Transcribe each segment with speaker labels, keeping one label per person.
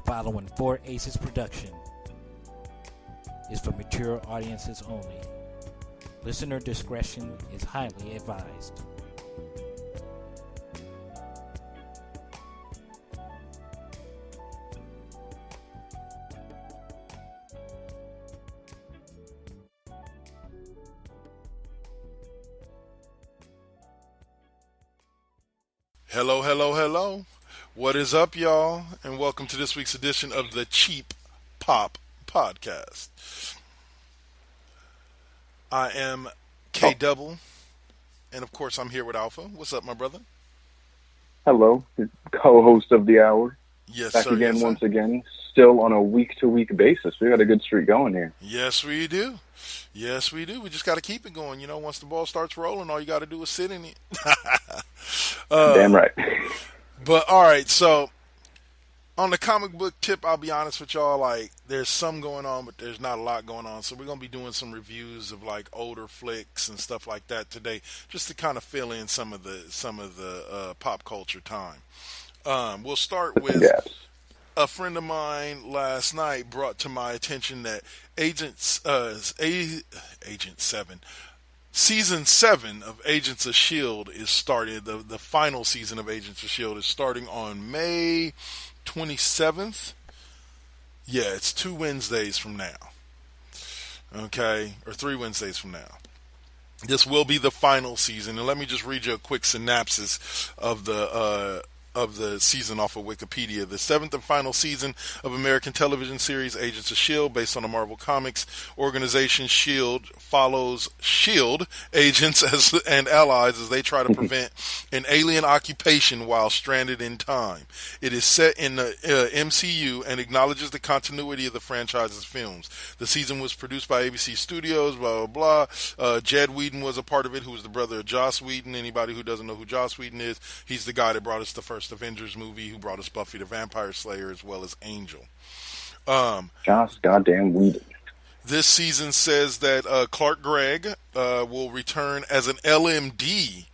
Speaker 1: following 4 Aces production is for mature audiences only. Listener discretion is highly advised.
Speaker 2: Hello, hello, hello. What is up, y'all? And welcome to this week's edition of the Cheap Pop Podcast. I am K-Double, and of course I'm here with Alpha. What's up, my brother?
Speaker 3: Hello, co-host of the hour.
Speaker 2: Yes,
Speaker 3: Back
Speaker 2: sir.
Speaker 3: again,
Speaker 2: yes,
Speaker 3: once again, still on a week-to-week basis. We got a good streak going here.
Speaker 2: Yes, we do. Yes, we do. We just got to keep it going. You know, once the ball starts rolling, all you got to do is sit in it.
Speaker 3: Damn right.
Speaker 2: But, all right, so on the comic book tip, I'll be honest with y'all, like, there's some going on, but there's not a lot going on. So we're going to be doing some reviews of, like, older flicks and stuff like that today, just to kind of fill in some of the pop culture time. We'll start with a friend of mine last night brought to my attention that Agent 7, Season 7 of Agents of S.H.E.I.L.D. is starting. The final season of Agents of S.H.I.E.L.D. is starting on May 27th. Yeah, it's 2 Wednesdays from now. Okay, or 3 Wednesdays from now. This will be the final season, and let me just read you a quick synopsis of the season off of Wikipedia. The 7th and final season of American television series Agents of S.H.I.E.L.D., based on the Marvel Comics organization S.H.I.E.L.D., follows S.H.I.E.L.D. agents and allies as they try to prevent an alien occupation while stranded in time. It is set in the MCU and acknowledges the continuity of the franchise's films. The season was produced by ABC Studios, blah, blah, blah. Jed Whedon was a part of it, who was the brother of Joss Whedon. Anybody who doesn't know who Joss Whedon is, he's the guy that brought us the first Avengers movie, who brought us Buffy the Vampire Slayer as well as Angel.
Speaker 3: Joss goddamn Whedon.
Speaker 2: This season says that Clark Gregg will return as an LMD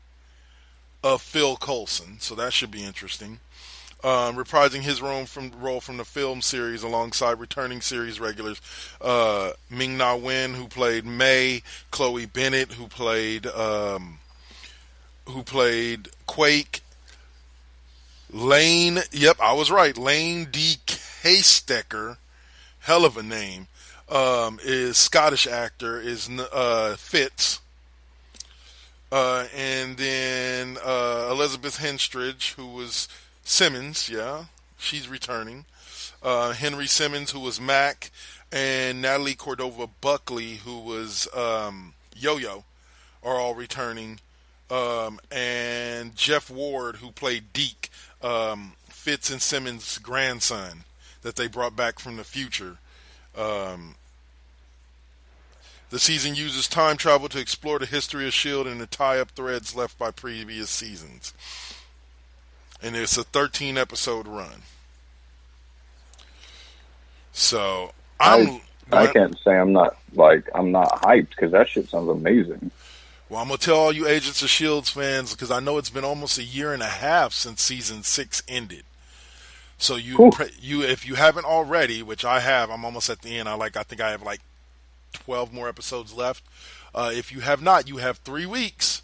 Speaker 2: of Phil Coulson, so that should be interesting. Reprising his role from the film series alongside returning series regulars Ming-Na Wen, who played May, Chloe Bennett, who played Quake, Lane, yep, I was right, Lane D. Caystecker, hell of a name, is Scottish actor, is Fitz, and then Elizabeth Henstridge, who was Simmons, yeah, she's returning, Henry Simmons, who was Mac, and Natalie Cordova Buckley, who was Yo-Yo, are all returning, and Jeff Ward, who played Deke, Fitz and Simmons' grandson that they brought back from the future. The season uses time travel to explore the history of S.H.I.E.L.D. and to tie up threads left by previous seasons. And it's a 13-episode run. So
Speaker 3: I can't say I'm not hyped, because that shit sounds amazing.
Speaker 2: Well, I'm going to tell all you Agents of S.H.I.E.L.D. fans, because I know it's been almost a year and a half since Season 6 ended. So if you haven't already, which I have, I'm almost at the end. I think I have 12 more episodes left. If you have not, you have 3 weeks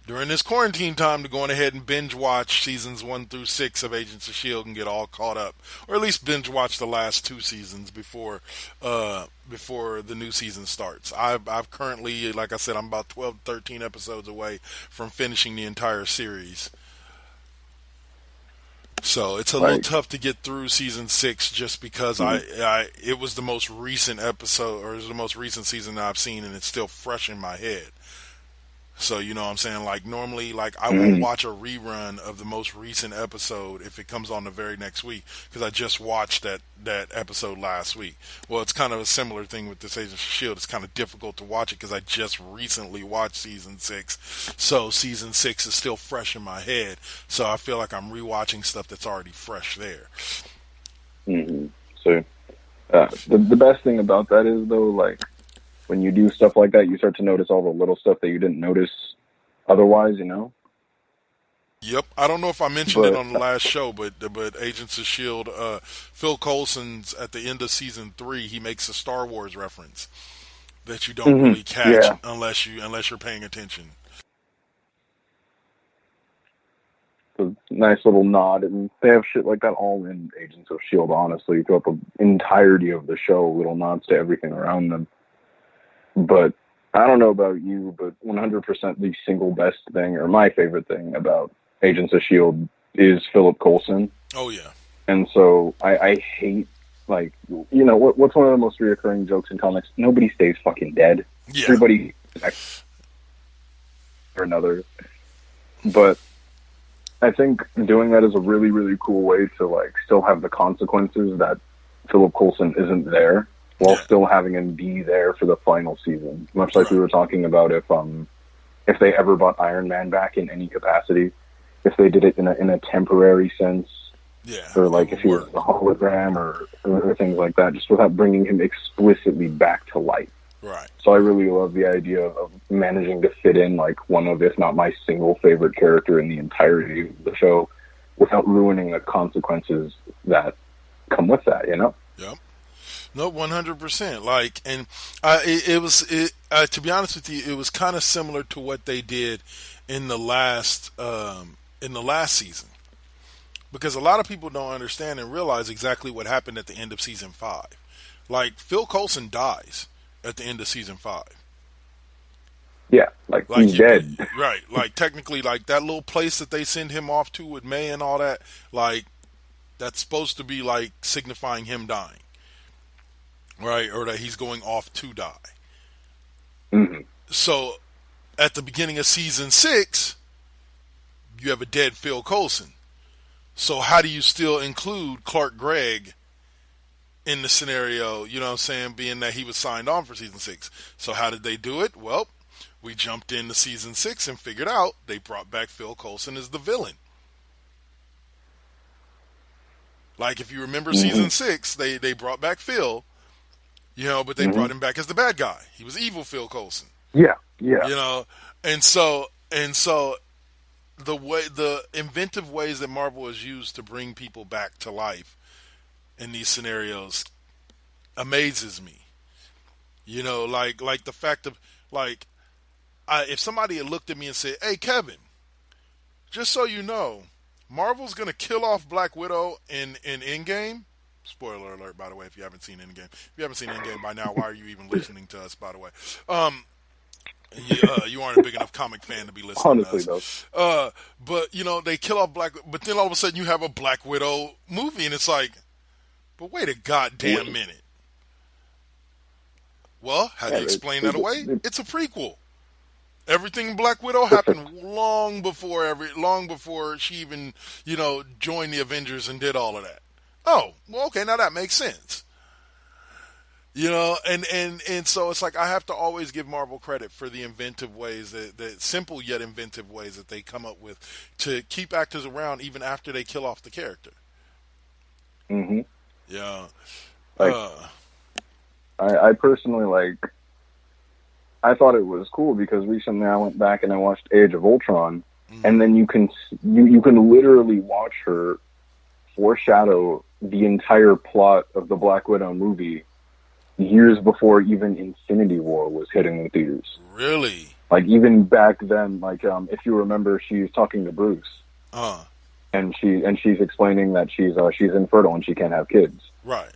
Speaker 2: during this quarantine time to go on ahead and binge watch seasons 1 through 6 of Agents of S.H.I.E.L.D. and get all caught up, or at least binge watch the last 2 seasons before the new season starts. I've currently, like I said, I'm about 12, 13 episodes away from finishing the entire series. So it's a little tough to get through season 6 just because it was the most recent episode, or it was the most recent season that I've seen, and it's still fresh in my head. So, you know what I'm saying? Normally, I won't watch a rerun of the most recent episode if it comes on the very next week, because I just watched that episode last week. Well, it's kind of a similar thing with this Agents of S.H.I.E.L.D. It's kind of difficult to watch it because I just recently watched season 6. So season 6 is still fresh in my head. So I feel like I'm rewatching stuff that's already fresh there.
Speaker 3: Mm-hmm. So the best thing about that is, though, when you do stuff like that, you start to notice all the little stuff that you didn't notice otherwise, you know?
Speaker 2: Yep, I don't know if I mentioned it
Speaker 3: But
Speaker 2: on the last show, but Agents of Shield, Phil Coulson's at the end of season 3, he makes a Star Wars reference that you don't really catch
Speaker 3: yeah,
Speaker 2: unless you're paying attention.
Speaker 3: a nice little nod, and they have shit like that all in Agents of Shield. Honestly, throughout the entirety of the show, little nods to everything around them. But I don't know about you, but 100% the single best thing, or my favorite thing about Agents of Shield is Philip Coulson.
Speaker 2: Oh yeah,
Speaker 3: And so I hate, like, what's one of the most reoccurring jokes in comics? Nobody stays fucking dead.
Speaker 2: yeah,
Speaker 3: Everybody or another. But I think doing that is a really, really cool way to, like, still have the consequences that Philip Coulson isn't there, while still having him be there for the final season. Much like we were talking about if they ever brought Iron Man back in any capacity, if they did it in a temporary sense, or like if he was a hologram or things like that, just without bringing him explicitly back to life.
Speaker 2: right.
Speaker 3: So I really love the idea of managing to fit in like one of, if not my single favorite character in the entirety of the show, without ruining the consequences that come with that.
Speaker 2: Yep. No, 100%. Like, and to be honest with you, it was kind of similar to what they did in the last season, because a lot of people don't understand and realize exactly what happened at the end of season 5. Like, Phil Coulson dies at the end of season 5.
Speaker 3: Yeah, like he's dead.
Speaker 2: Right. Like, technically, like, that little place that they send him off to with May and all that, like, that's supposed to be, like, signifying him dying. Right? Or that he's going off to die.
Speaker 3: Mm-hmm.
Speaker 2: So, at the beginning of season 6, you have a dead Phil Coulson. So, how do you still include Clark Gregg in the scenario, you know what I'm saying, being that he was signed on for season 6? So, how did they do it? Well, we jumped into season 6 and figured out they brought back Phil Coulson as the villain. Like, if you remember season 6, they brought back Phil, but they brought him back as the bad guy. He was evil Phil Coulson.
Speaker 3: Yeah.
Speaker 2: And so the inventive ways that Marvel has used to bring people back to life in these scenarios amazes me. Like the fact of, like, if somebody had looked at me and said, "Hey, Kevin, just so you know, Marvel's gonna kill off Black Widow in Endgame." Spoiler alert, by the way, if you haven't seen Endgame. If you haven't seen Endgame by now, why are you even listening to us, by the way? You aren't a big enough comic fan to be listening
Speaker 3: Honestly,
Speaker 2: to us. But, they kill off but then all of a sudden you have a Black Widow movie, and it's like, but wait a goddamn minute. Well, how do you explain that away? It's a prequel. Everything Black Widow happened long before she even, joined the Avengers and did all of that. Oh, well, okay, now that makes sense. And so it's like I have to always give Marvel credit for the inventive ways, the simple yet inventive ways that they come up with to keep actors around even after they kill off the character.
Speaker 3: Mm-hmm.
Speaker 2: Yeah.
Speaker 3: I personally, I thought it was cool because recently I went back and I watched Age of Ultron, and then you can literally watch her foreshadow the entire plot of the Black Widow movie years before even Infinity War was hitting the theaters.
Speaker 2: Really?
Speaker 3: Like, even back then, if you remember, she's talking to Bruce, and she's explaining that she's infertile and she can't have kids.
Speaker 2: Right.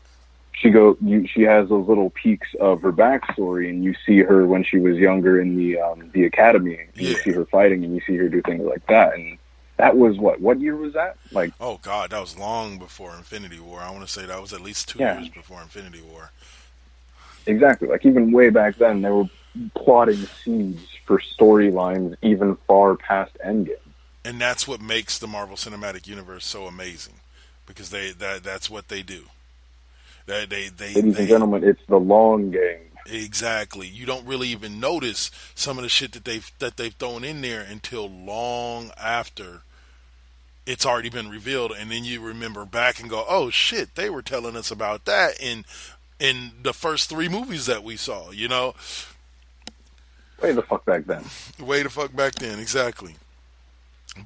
Speaker 3: She has those little peeks of her backstory, and you see her when she was younger in the academy, and you see her fighting, and you see her do things like that. And that was what year was that? Like,
Speaker 2: oh God, that was long before Infinity War. I want to say that was at least 2 years before Infinity War.
Speaker 3: Exactly. Like, even way back then, they were plotting seeds for storylines even far past Endgame.
Speaker 2: And that's what makes the Marvel Cinematic Universe so amazing, because that's what they do. Ladies and
Speaker 3: gentlemen, it's the long game.
Speaker 2: Exactly. You don't really even notice some of the shit that they've thrown in there until long after it's already been revealed, and then you remember back and go, "Oh shit, they were telling us about that in the first 3 movies that we saw."
Speaker 3: Way the fuck back then.
Speaker 2: Way the fuck back then, exactly.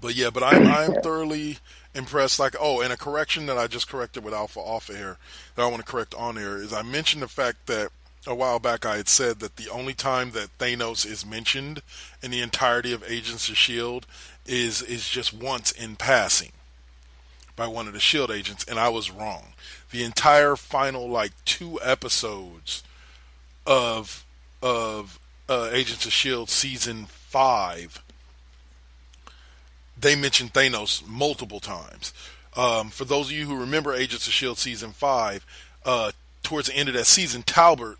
Speaker 2: But I'm thoroughly impressed. Like, oh, and a correction that I just corrected with Alpha off air that I want to correct on air is I mentioned the fact that a while back I had said that the only time that Thanos is mentioned in the entirety of Agents of Shield is just once in passing by one of the Shield agents, and I was wrong. The entire final like 2 episodes of Agents of Shield season 5, they mentioned Thanos multiple times. For those of you who remember Agents of Shield season 5, towards the end of that season, Talbot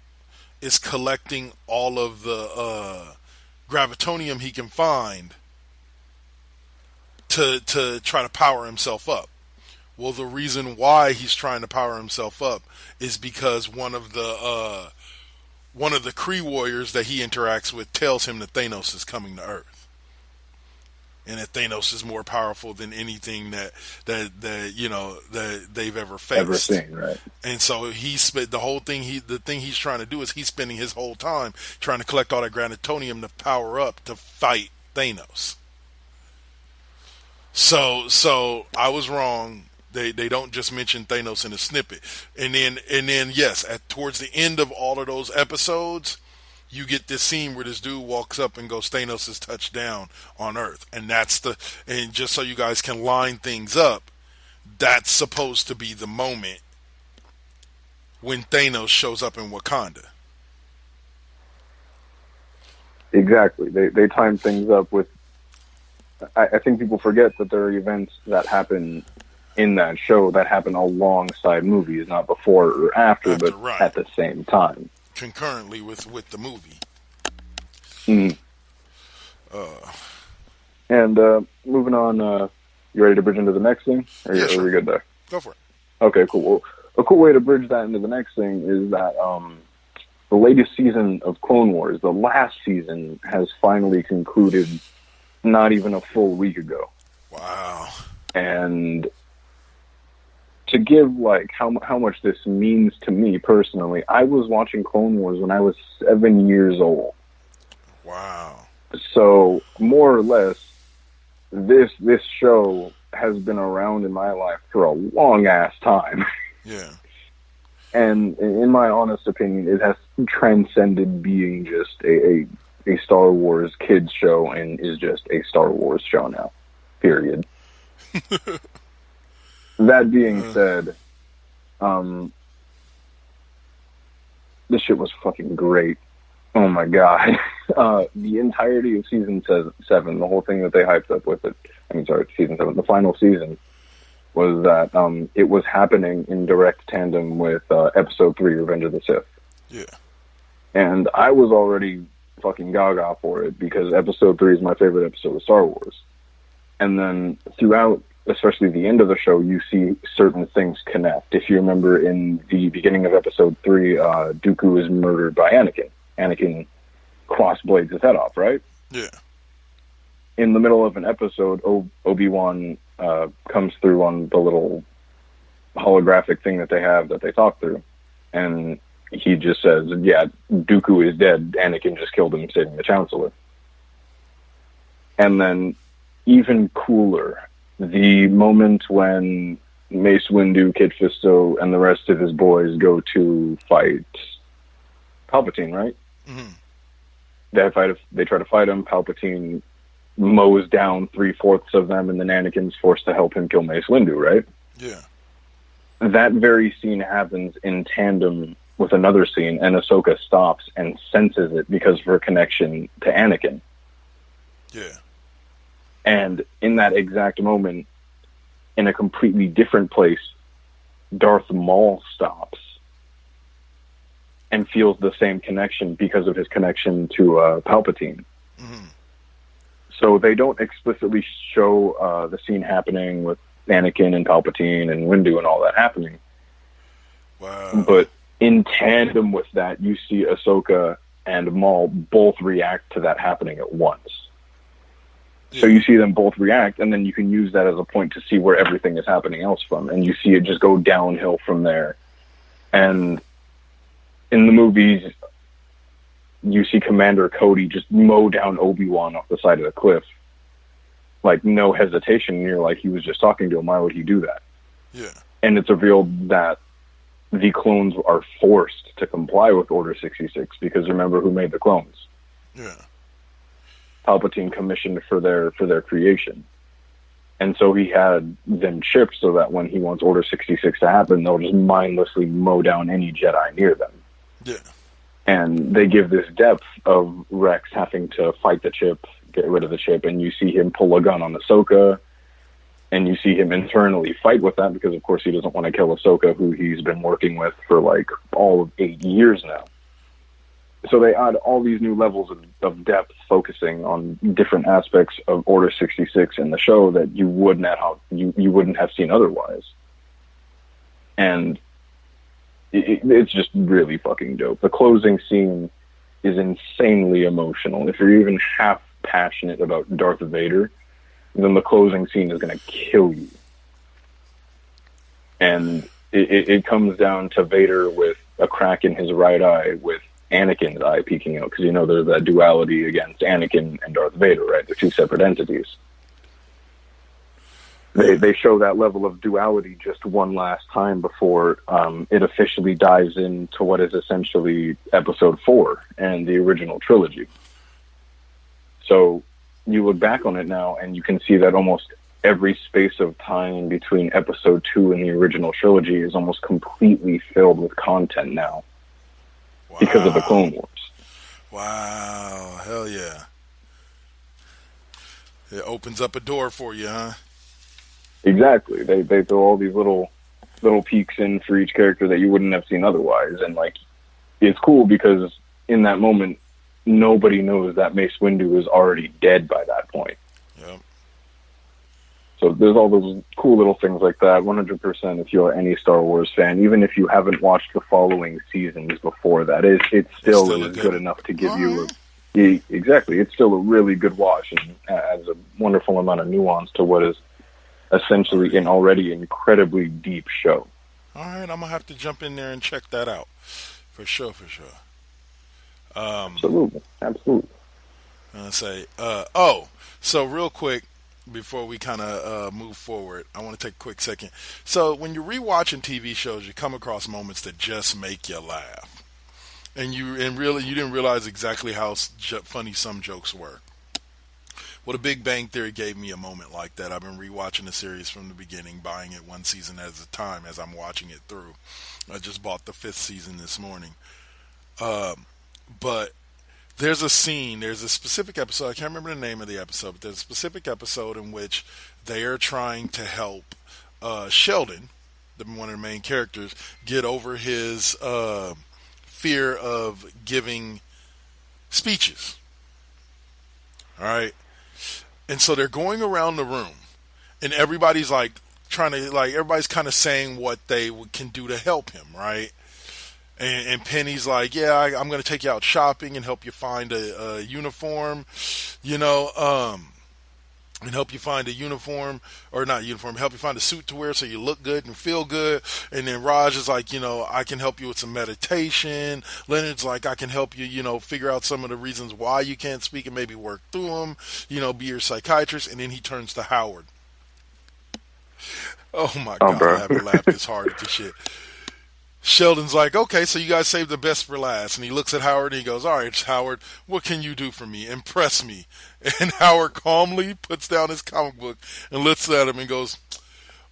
Speaker 2: is collecting all of the gravitonium he can find to try to power himself up. Well, the reason why he's trying to power himself up is because one of the Kree warriors that he interacts with tells him that Thanos is coming to Earth, and that Thanos is more powerful than anything that they've ever faced.
Speaker 3: Ever seen, right?
Speaker 2: And so he spent the thing he's trying to do is he's spending his whole time trying to collect all that gravitonium to power up to fight Thanos. So I was wrong. They don't just mention Thanos in a snippet. And then yes, towards the end of all of those episodes, you get this scene where this dude walks up and goes, Thanos has touched down on Earth. And and just so you guys can line things up, that's supposed to be the moment when Thanos shows up in Wakanda.
Speaker 3: Exactly. They time things up with. I think people forget that there are events that happen in that show that happen alongside movies, not before or after but
Speaker 2: right.
Speaker 3: At the same time.
Speaker 2: Concurrently with the movie.
Speaker 3: Mm. And moving on, you ready to bridge into the next thing? Or are we good there?
Speaker 2: Go for it.
Speaker 3: Okay, cool. Well, a cool way to bridge that into the next thing is that the latest season of Clone Wars, the last season, has finally concluded not even a full week ago.
Speaker 2: Wow.
Speaker 3: And to give like how much this means to me personally, I was watching Clone Wars when I was 7 years old.
Speaker 2: Wow.
Speaker 3: So more or less, this show has been around in my life for a long ass time.
Speaker 2: Yeah.
Speaker 3: And in my honest opinion, it has transcended being just a Star Wars kids show and is just a Star Wars show now. Period. That being said, this shit was fucking great. Oh my god. The entirety of season 7, the whole thing that they hyped up with it, season 7, the final season, was that it was happening in direct tandem with episode 3, Revenge of the Sith.
Speaker 2: Yeah.
Speaker 3: And I was already fucking gaga for it because episode 3 is my favorite episode of Star Wars. And then throughout, especially the end of the show, you see certain things connect. If you remember in the beginning of episode 3, Dooku is murdered by Anakin. Anakin cross-blades his head off, right?
Speaker 2: Yeah.
Speaker 3: In the middle of an episode, Obi-Wan comes through on the little holographic thing that they have that they talk through. And he just says, yeah, Dooku is dead. Anakin just killed him, saving the Chancellor. And then, even cooler, the moment when Mace Windu, Kit Fisto, and the rest of his boys go to fight Palpatine, right?
Speaker 2: Mm-hmm.
Speaker 3: They try to fight him. Palpatine mows down 3/4 of them, and then Anakin's forced to help him kill Mace Windu, right?
Speaker 2: Yeah.
Speaker 3: That very scene happens in tandem with another scene, and Ahsoka stops and senses it because of her connection to Anakin.
Speaker 2: Yeah.
Speaker 3: And in that exact moment, in a completely different place, Darth Maul stops and feels the same connection because of his connection to Palpatine.
Speaker 2: Mm-hmm.
Speaker 3: So they don't explicitly show the scene happening with Anakin and Palpatine and Windu and all that happening.
Speaker 2: Wow.
Speaker 3: But in tandem with that, you see Ahsoka and Maul both react to that happening at once. Yeah. So you see them both react, and then you can use that as a point to see where everything is happening else from, and you see it just go downhill from there. And in the movies, you see Commander Cody just mow down Obi-Wan off the side of the cliff, like no hesitation. And you're like, he was just talking to him. Why would he do that?
Speaker 2: Yeah.
Speaker 3: And it's revealed that the clones are forced to comply with Order 66 because remember who made the clones?
Speaker 2: Yeah.
Speaker 3: Palpatine commissioned for their creation. And so he had them chipped so that when he wants Order 66 to happen, they'll just mindlessly mow down any Jedi near them.
Speaker 2: Yeah.
Speaker 3: And they give this depth of Rex having to fight the chip, get rid of the chip, and you see him pull a gun on Ahsoka, and you see him internally fight with that because, of course, he doesn't want to kill Ahsoka, who he's been working with for, like, all of 8 years now. So they add all these new levels of depth focusing on different aspects of Order 66 in the show that you wouldn't have seen otherwise. And it's just really fucking dope. The closing scene is insanely emotional. If you're even half passionate about Darth Vader, then the closing scene is going to kill you. And it comes down to Vader with a crack in his right eye with Anakin's eye peeking out, because you know there's that duality against Anakin and Darth Vader, right? They're two separate entities. They show that level of duality just one last time before it officially dives into what is essentially Episode 4 and the original trilogy. So you look back on it now and you can see that almost every space of time between Episode 2 and the original trilogy is almost completely filled with content now. Wow. Because of the Clone Wars.
Speaker 2: Wow. Hell yeah. It opens up a door for you, huh?
Speaker 3: Exactly. They throw all these little peeks in for each character that you wouldn't have seen otherwise. And, like, it's cool because in that moment, nobody knows that Mace Windu is already dead by that point.
Speaker 2: Yep.
Speaker 3: So there's all those cool little things like that. 100% if you're any Star Wars fan, even if you haven't watched the following seasons before that, it still is good enough to give you exactly. It's still a really good watch and adds a wonderful amount of nuance to what is essentially an already incredibly deep show.
Speaker 2: All right, I'm gonna have to jump in there and check that out for sure.
Speaker 3: Absolutely.
Speaker 2: So real quick, before we kind of move forward, I want to take a quick second. So when you're rewatching TV shows, you come across moments that just make you laugh, and you didn't realize exactly how funny some jokes were. Well, The Big Bang Theory gave me a moment like that. I've been rewatching the series from the beginning, buying it one season at a time as I'm watching it through. I just bought the 5th season this morning. But there's a specific episode, I can't remember the name of the episode, but there's a specific episode in which they are trying to help Sheldon, one of the main characters, get over his fear of giving speeches. All right? And so they're going around the room, and everybody's everybody's kind of saying what they can do to help him, right? And Penny's like, yeah, I'm going to take you out shopping and help you find a uniform, and help you find a uniform, or not uniform, help you find a suit to wear so you look good and feel good. And then Raj is like, I can help you with some meditation. Leonard's like, I can help you, figure out some of the reasons why you can't speak and maybe work through them, be your psychiatrist. And then he turns to Howard. Oh my God, I haven't laughed this hard at this shit. Sheldon's like, okay, so you guys saved the best for last. And he looks at Howard and he goes, all right, Howard, what can you do for me? Impress me. And Howard calmly puts down his comic book and looks at him and goes,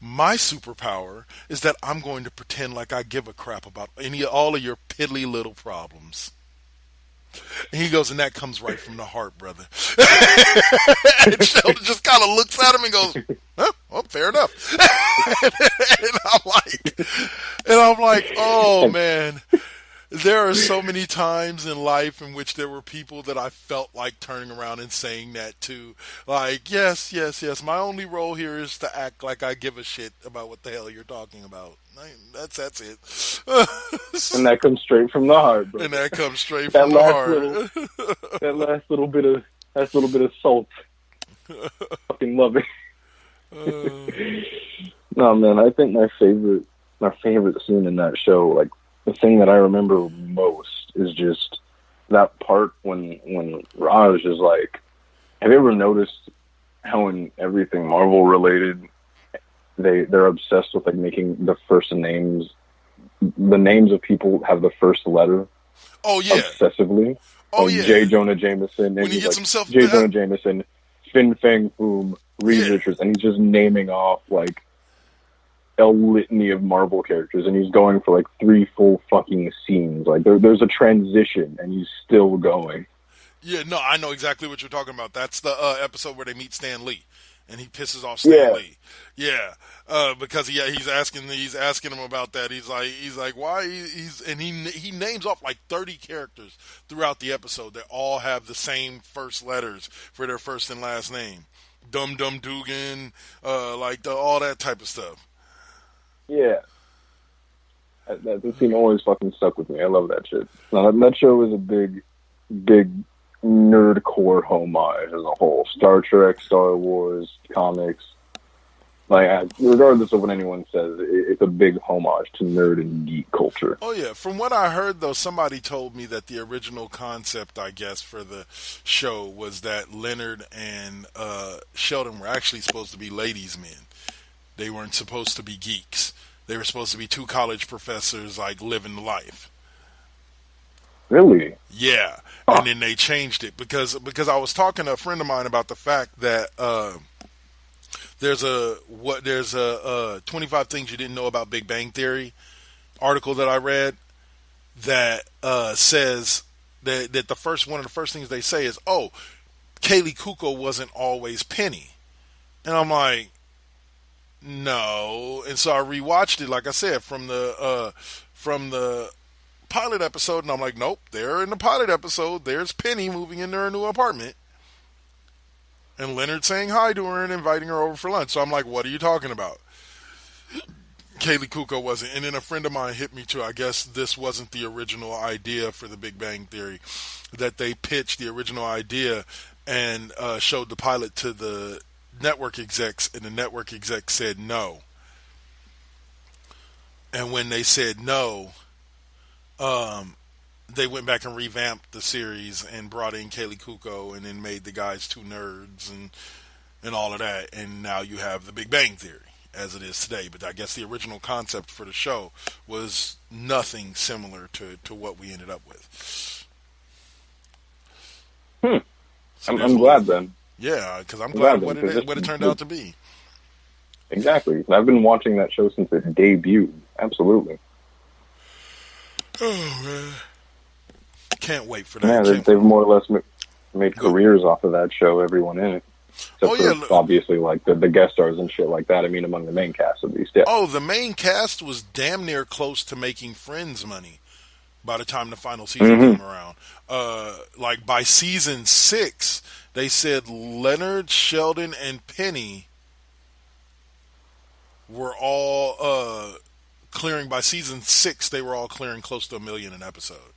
Speaker 2: my superpower is that I'm going to pretend like I give a crap about all of your piddly little problems. And he goes, and that comes right from the heart, brother. And Sheldon just kind of looks at him and goes, huh? Well, fair enough. and I'm like, oh man, there are so many times in life in which there were people that I felt like turning around and saying that to. Like, yes, my only role here is to act like I give a shit about what the hell you're talking about. That's it.
Speaker 3: And that comes straight from the heart, bro.
Speaker 2: And that comes straight from the heart.
Speaker 3: That last little bit of salt. Fucking love it. No, man, I think my favorite scene in that show, like the thing that I remember most, is just that part when Raj is like, have you ever noticed how in everything Marvel related, they're obsessed with like making the first names, the names of people have the first letter.
Speaker 2: Oh yeah,
Speaker 3: obsessively.
Speaker 2: oh
Speaker 3: Like
Speaker 2: yeah.
Speaker 3: J. Jonah Jameson, and
Speaker 2: When he
Speaker 3: he's
Speaker 2: gets
Speaker 3: like
Speaker 2: himself
Speaker 3: J. Jonah Jameson, Fin Fang Foom, Reed
Speaker 2: Yeah.
Speaker 3: Richards, and he's just naming off like a litany of Marvel characters, and he's going for like 3 full fucking scenes. Like there's a transition, and he's still going.
Speaker 2: Yeah, no, I know exactly what you're talking about. That's the episode where they meet Stan Lee, and he pisses off Stan Lee. Yeah, because he's asking him about that. He's like why he names off like 30 characters throughout the episode that all have the same first letters for their first and last name. Dum Dum Dugan, all that type of stuff.
Speaker 3: Yeah. That scene always fucking stuck with me. I love that shit. Now, that show is a big nerdcore homage as a whole. Star Trek, Star Wars, comics. Like, regardless of what anyone says, it's a big homage to nerd and geek culture.
Speaker 2: Oh yeah, from what I heard though, somebody told me that the original concept, I guess, for the show was that Leonard and Sheldon were actually supposed to be ladies' men. They weren't supposed to be geeks. They were supposed to be 2 college professors, like, living the life.
Speaker 3: Really?
Speaker 2: Yeah. And then they changed it because I was talking to a friend of mine about the fact that there's a 25 things you didn't know about Big Bang Theory article that I read that says that one of the first things they say is, oh, Kaylee Kuko wasn't always Penny. And I'm like, no. And so I rewatched it, like I said, from the pilot episode, and I'm like, nope, there in the pilot episode, there's Penny moving into her new apartment. And Leonard saying hi to her and inviting her over for lunch. So I'm like, what are you talking about? Kaylee Kuko wasn't. And then a friend of mine hit me too. I guess this wasn't the original idea for the Big Bang Theory. That they pitched the original idea and showed the pilot to the network execs, and the network execs said no. And when they said no, they went back and revamped the series and brought in Kaylee Kuko and then made the guys 2 nerds and all of that. And now you have the Big Bang Theory as it is today. But I guess the original concept for the show was nothing similar to what we ended up with. So
Speaker 3: I'm glad then.
Speaker 2: Yeah, because I'm glad what it turned out to be.
Speaker 3: Exactly. I've been watching that show since it debuted. Absolutely.
Speaker 2: Oh, man. Can't wait for that.
Speaker 3: Yeah, they've more or less made careers off of that show, everyone in it. Except for obviously, like, the guest stars and shit like that. I mean, among the main cast, at least, yeah.
Speaker 2: Oh, the main cast was damn near close to making Friends money by the time the final season came around. Like, by season 6, they said Leonard, Sheldon, and Penny were all clearing. By season 6, they were all clearing close to $1 million an episode.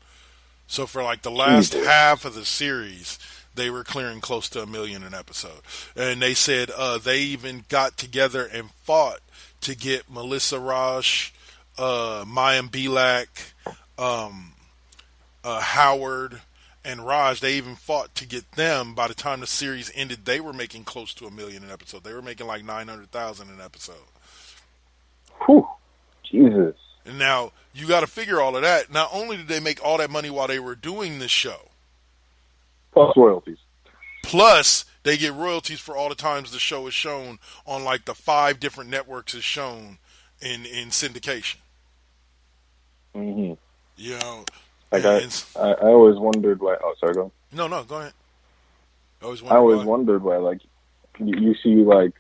Speaker 2: So for like the last half of the series, they were clearing close to $1 million an episode. And they said they even got together and fought to get Melissa Rauch, Mayim Bialik, Howard, and Raj. They even fought to get them. By the time the series ended, they were making close to $1 million an episode. They were making like $900,000 an episode.
Speaker 3: Whew. Jesus.
Speaker 2: And now you got to figure all of that. Not only did they make all that money while they were doing this show,
Speaker 3: plus royalties.
Speaker 2: Plus they get royalties for all the times the show is shown on like the 5 different networks it's shown in syndication.
Speaker 3: Mm-hmm.
Speaker 2: You know,
Speaker 3: like I always wondered why. Oh, sorry, go.
Speaker 2: No, go ahead. I
Speaker 3: always wondered why, like, you see, like,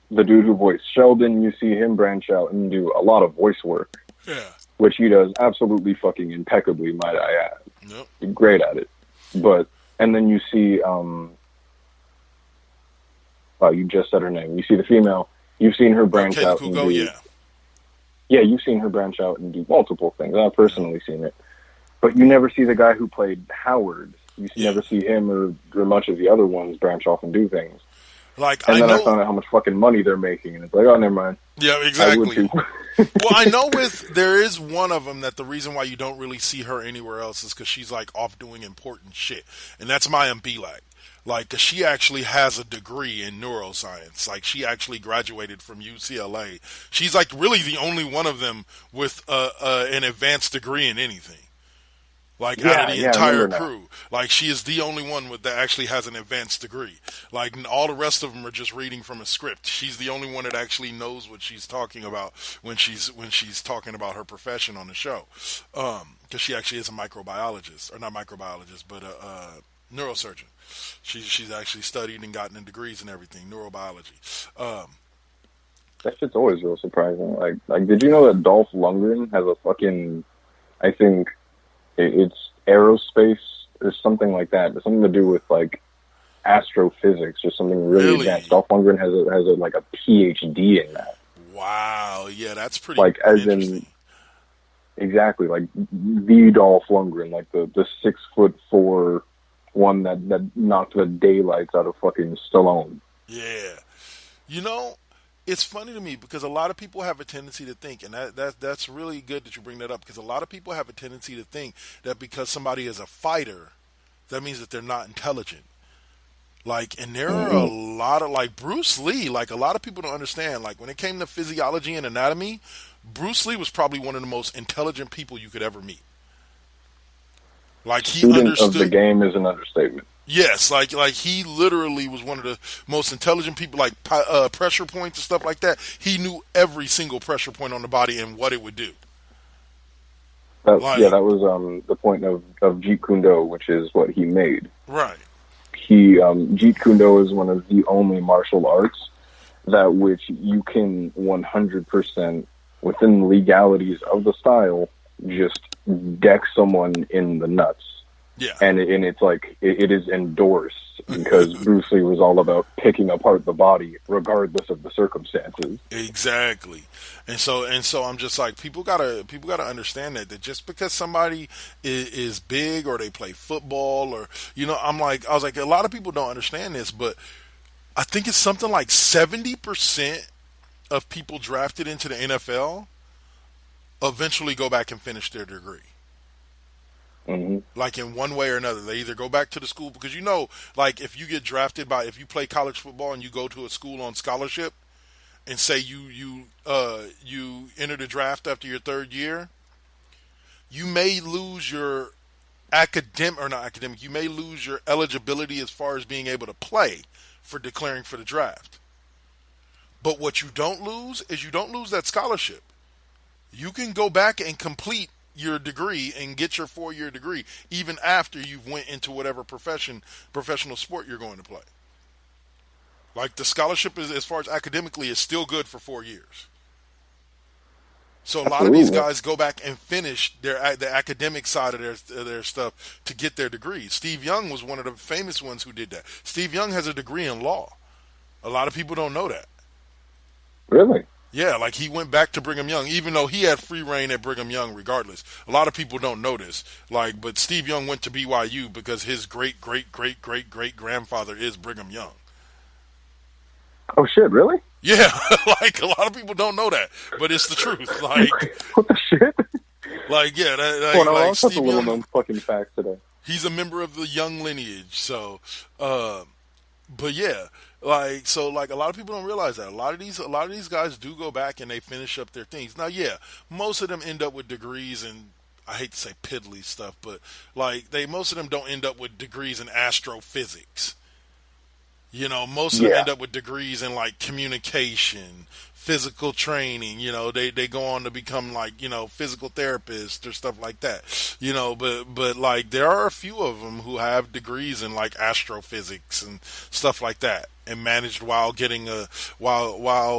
Speaker 3: the dude who voiced Sheldon, you see him branch out and do a lot of voice work.
Speaker 2: Yeah.
Speaker 3: Which he does absolutely fucking impeccably, might I add.
Speaker 2: Yep.
Speaker 3: He's great at it. And then you see, wow, you just said her name. You see the female, you've seen her branch out and do... Yeah, you've seen her branch out and do multiple things. I've personally seen it. But you never see the guy who played Howard. You never see him or much of the other ones branch off and do things.
Speaker 2: Like,
Speaker 3: And
Speaker 2: I
Speaker 3: then I
Speaker 2: know.
Speaker 3: found out how much fucking money they're making, and it's like, oh, never mind.
Speaker 2: Yeah,
Speaker 3: I would
Speaker 2: exactly.
Speaker 3: too.
Speaker 2: Well, I know there is one of them that the reason why you don't really see her anywhere else is because she's like off doing important shit, and that's Maya Bilak. Like, 'cause she actually has a degree in neuroscience. Like, she actually graduated from UCLA. She's like really the only one of them with an advanced degree in anything. Like, out of the
Speaker 3: I
Speaker 2: entire
Speaker 3: remember now.
Speaker 2: crew, like, she is the only one that actually has an advanced degree. Like, all the rest of them are just reading from a script. She's the only one that actually knows what she's talking about when she's talking about her profession on the show. Because she actually is a microbiologist, or not microbiologist, but a neurosurgeon. She's actually studied and gotten degrees and everything, neurobiology.
Speaker 3: That shit's always real surprising. Like, did you know that Dolph Lundgren has a fucking, I think it's aerospace or something like that. It's something to do with like astrophysics or something really advanced. Dolph Lundgren has a PhD in that.
Speaker 2: Wow, yeah, that's pretty
Speaker 3: like as
Speaker 2: interesting.
Speaker 3: In exactly like the Dolph Lundgren, like the 6'4" one that knocked the daylights out of fucking Stallone.
Speaker 2: Yeah, you know, it's funny to me because a lot of people have a tendency to think, and that's really good that you bring that up, because a lot of people have a tendency to think that because somebody is a fighter, that means that they're not intelligent. Like, and there are a lot of, like, Bruce Lee, like, a lot of people don't understand, like, when it came to physiology and anatomy, Bruce Lee was probably one of the most intelligent people you could ever meet. Like, he
Speaker 3: Student
Speaker 2: understood
Speaker 3: of the game is an understatement.
Speaker 2: Yes, like he literally was one of the most intelligent people. Like, pressure points and stuff like that. He knew every single pressure point on the body and what it would do.
Speaker 3: That was the point of Jeet Kune Do, which is what he made.
Speaker 2: Right.
Speaker 3: Jeet Kune Do is one of the only martial arts that which you can 100% within the legalities of the style just deck someone in the nuts.
Speaker 2: Yeah.
Speaker 3: And it's like, it is endorsed because Bruce Lee was all about picking apart the body regardless of the circumstances.
Speaker 2: Exactly. And so I'm just like, people gotta understand that just because somebody is big or they play football or, you know, I was like, a lot of people don't understand this, but I think it's something like 70% of people drafted into the NFL eventually go back and finish their degree.
Speaker 3: Mm-hmm.
Speaker 2: Like, in one way or another, they either go back to the school, because, you know, like, if you get drafted if you play college football and you go to a school on scholarship and say you enter the draft after your third year, you may lose your you may lose your eligibility as far as being able to play for declaring for the draft. But what you don't lose is you don't lose that scholarship. You can go back and complete your degree and get your 4-year degree even after you've went into whatever professional sport you're going to play. Like, the scholarship is, as far as academically, is still good for 4 years. So a lot of these guys go back and finish the academic side of their stuff to get their degrees. Steve Young was one of the famous ones who did that. Steve Young has a degree in law. A lot of people don't know that.
Speaker 3: Really?
Speaker 2: Yeah, like, he went back to Brigham Young, even though he had free reign at Brigham Young regardless. A lot of people don't know this. Like, but Steve Young went to BYU because his great-great-great-great-great-grandfather is Brigham Young.
Speaker 3: Oh, shit, really?
Speaker 2: Yeah, like, a lot of people don't know that, but it's the truth. Like,
Speaker 3: what the shit?
Speaker 2: Like, yeah,
Speaker 3: I'll
Speaker 2: Steve
Speaker 3: a little
Speaker 2: Young,
Speaker 3: known fucking fact today.
Speaker 2: he's a member of the Young lineage, so, but yeah. Like, so, like, a lot of people don't realize that. A lot of these guys do go back and they finish up their things. Now, yeah, most of them end up with degrees in, I hate to say piddly stuff, but, like, most of them don't end up with degrees in astrophysics. You know, most of them end up with degrees in, like, communication, physical training. You know, they go on to become, like, you know, physical therapists or stuff like that. You know, but like, there are a few of them who have degrees in, like, astrophysics and stuff like that, and managed while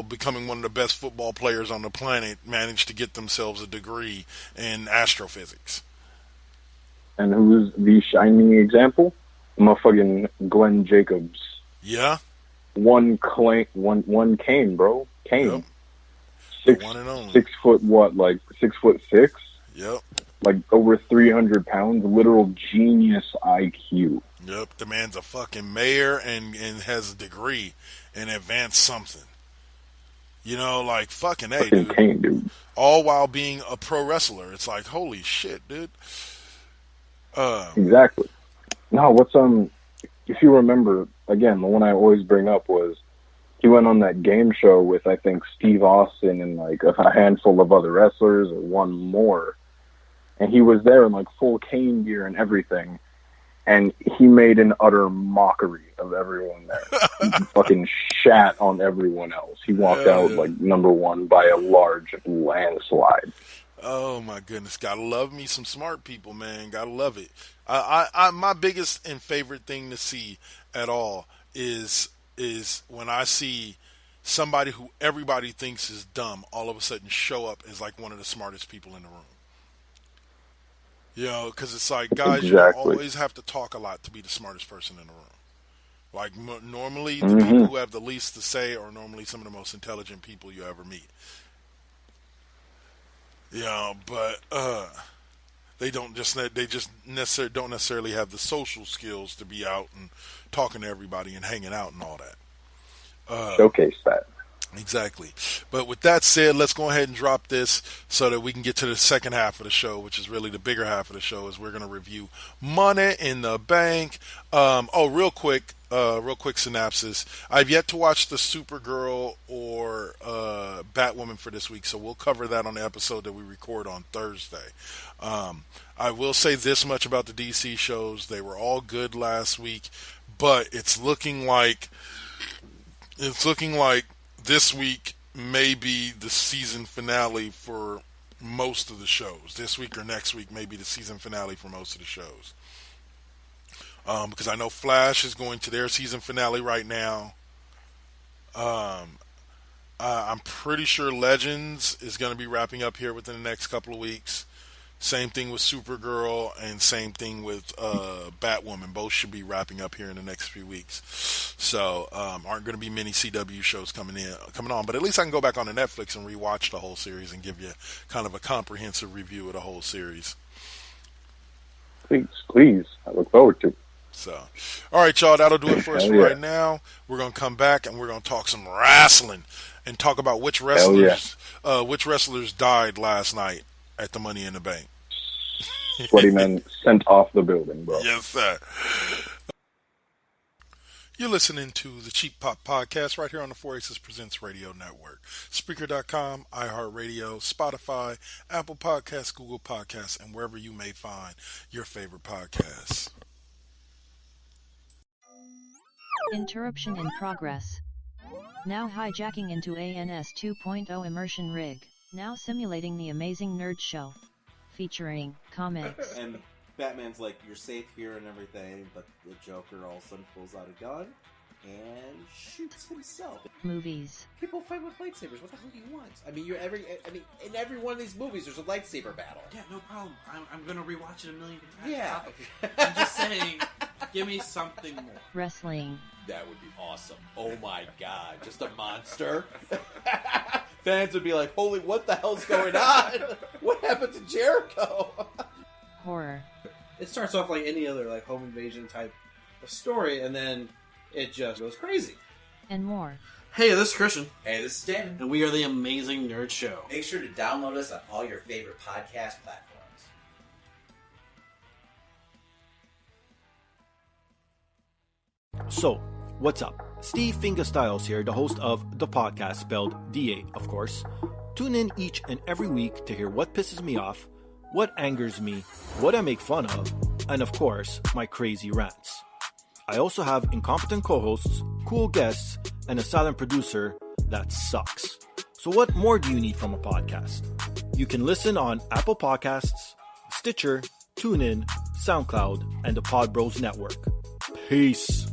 Speaker 2: becoming one of the best football players on the planet, managed to get themselves a degree in astrophysics.
Speaker 3: And who's the shining example? Motherfucking Glenn Jacobs.
Speaker 2: Yeah.
Speaker 3: One cane, bro. Cane.
Speaker 2: Yep. One and only.
Speaker 3: 6 foot what? Like 6'6"?
Speaker 2: Yep.
Speaker 3: Like over 300 pounds. Literal genius IQ.
Speaker 2: Yep, the man's a fucking mayor and has a degree in advanced something. You know, like, fucking A,
Speaker 3: Fucking
Speaker 2: dude.
Speaker 3: Kane, dude.
Speaker 2: All while being a pro wrestler. It's like, holy shit, dude.
Speaker 3: Exactly. No, if you remember, again, the one I always bring up was he went on that game show with, I think, Steve Austin and like a handful of other wrestlers or one more. And he was there in like full Kane gear and everything. And he made an utter mockery of everyone there. He fucking shat on everyone else. He walked out like number one by a large landslide.
Speaker 2: Oh my goodness, gotta love me some smart people, man. Gotta love it. I my biggest and favorite thing to see at all is when I see somebody who everybody thinks is dumb all of a sudden show up as like one of the smartest people in the room. You know, because it's like, guys, you don't always have to talk a lot to be the smartest person in the room. Like, normally, the people who have the least to say are normally some of the most intelligent people you ever meet. You know, but they don't necessarily have the social skills to be out and talking to everybody and hanging out and all that.
Speaker 3: Showcase that.
Speaker 2: Exactly. But with that said, let's go ahead and drop this so that we can get to the second half of the show, which is really the bigger half of the show, is we're going to review Money in the Bank. Real quick synopsis. I've yet to watch the Supergirl or Batwoman for this week, so we'll cover that on the episode that we record on Thursday. I will say this much about the DC shows. They were all good last week, but it's looking like this week may be the season finale for most of the shows. This week or next week may be the season finale for most of the shows. Because I know Flash is going to their season finale right now. I'm pretty sure Legends is going to be wrapping up here within the next couple of weeks. Same thing with Supergirl and same thing with Batwoman. Both should be wrapping up here in the next few weeks. So aren't going to be many CW shows coming on. But at least I can go back on to Netflix and rewatch the whole series and give you kind of a comprehensive review of the whole series.
Speaker 3: Please. I look forward to it.
Speaker 2: So, all right, y'all, that'll do it for us right now. We're going to come back and we're going to talk some wrestling and talk about which wrestlers died last night at the Money in the Bank.
Speaker 3: Sweaty men sent off the building, bro.
Speaker 2: Yes, sir. You're listening to the Cheap Pop Podcast right here on the 4Aces Presents Radio Network. Spreaker.com, iHeartRadio, Spotify, Apple Podcasts, Google Podcasts, and wherever you may find your favorite podcasts.
Speaker 4: Interruption in progress. Now hijacking into ANS 2.0 immersion rig. Now simulating the amazing nerd show. Featuring comics.
Speaker 5: And Batman's like, you're safe here and everything, but the Joker all of a sudden pulls out a gun and shoots himself.
Speaker 4: Movies.
Speaker 5: People fight with lightsabers. What the hell do you want? I mean, in every one of these movies, there's a lightsaber battle.
Speaker 6: Yeah, no problem. I'm gonna rewatch it a million times.
Speaker 5: Yeah.
Speaker 6: I'm just saying, give me something more.
Speaker 4: Wrestling.
Speaker 5: That would be awesome. Oh my god, just a monster. Fans would be like, holy, what the hell's going on? What happened to Jericho?
Speaker 4: Horror.
Speaker 6: It starts off like any other like home invasion type of story, and then it just goes crazy.
Speaker 4: And more.
Speaker 6: Hey, this is Christian.
Speaker 7: Hey, this is Damon.
Speaker 6: And we are the Amazing Nerd Show.
Speaker 7: Make sure to download us on all your favorite podcast platforms.
Speaker 8: So, what's up? Steve Fingerstyles here, the host of the podcast, spelled DA, of course. Tune in each and every week to hear what pisses me off, what angers me, what I make fun of, and of course, my crazy rants. I also have incompetent co-hosts, cool guests, and a silent producer that sucks. So what more do you need from a podcast? You can listen on Apple Podcasts, Stitcher, TuneIn, SoundCloud, and the Pod Bros Network. Peace.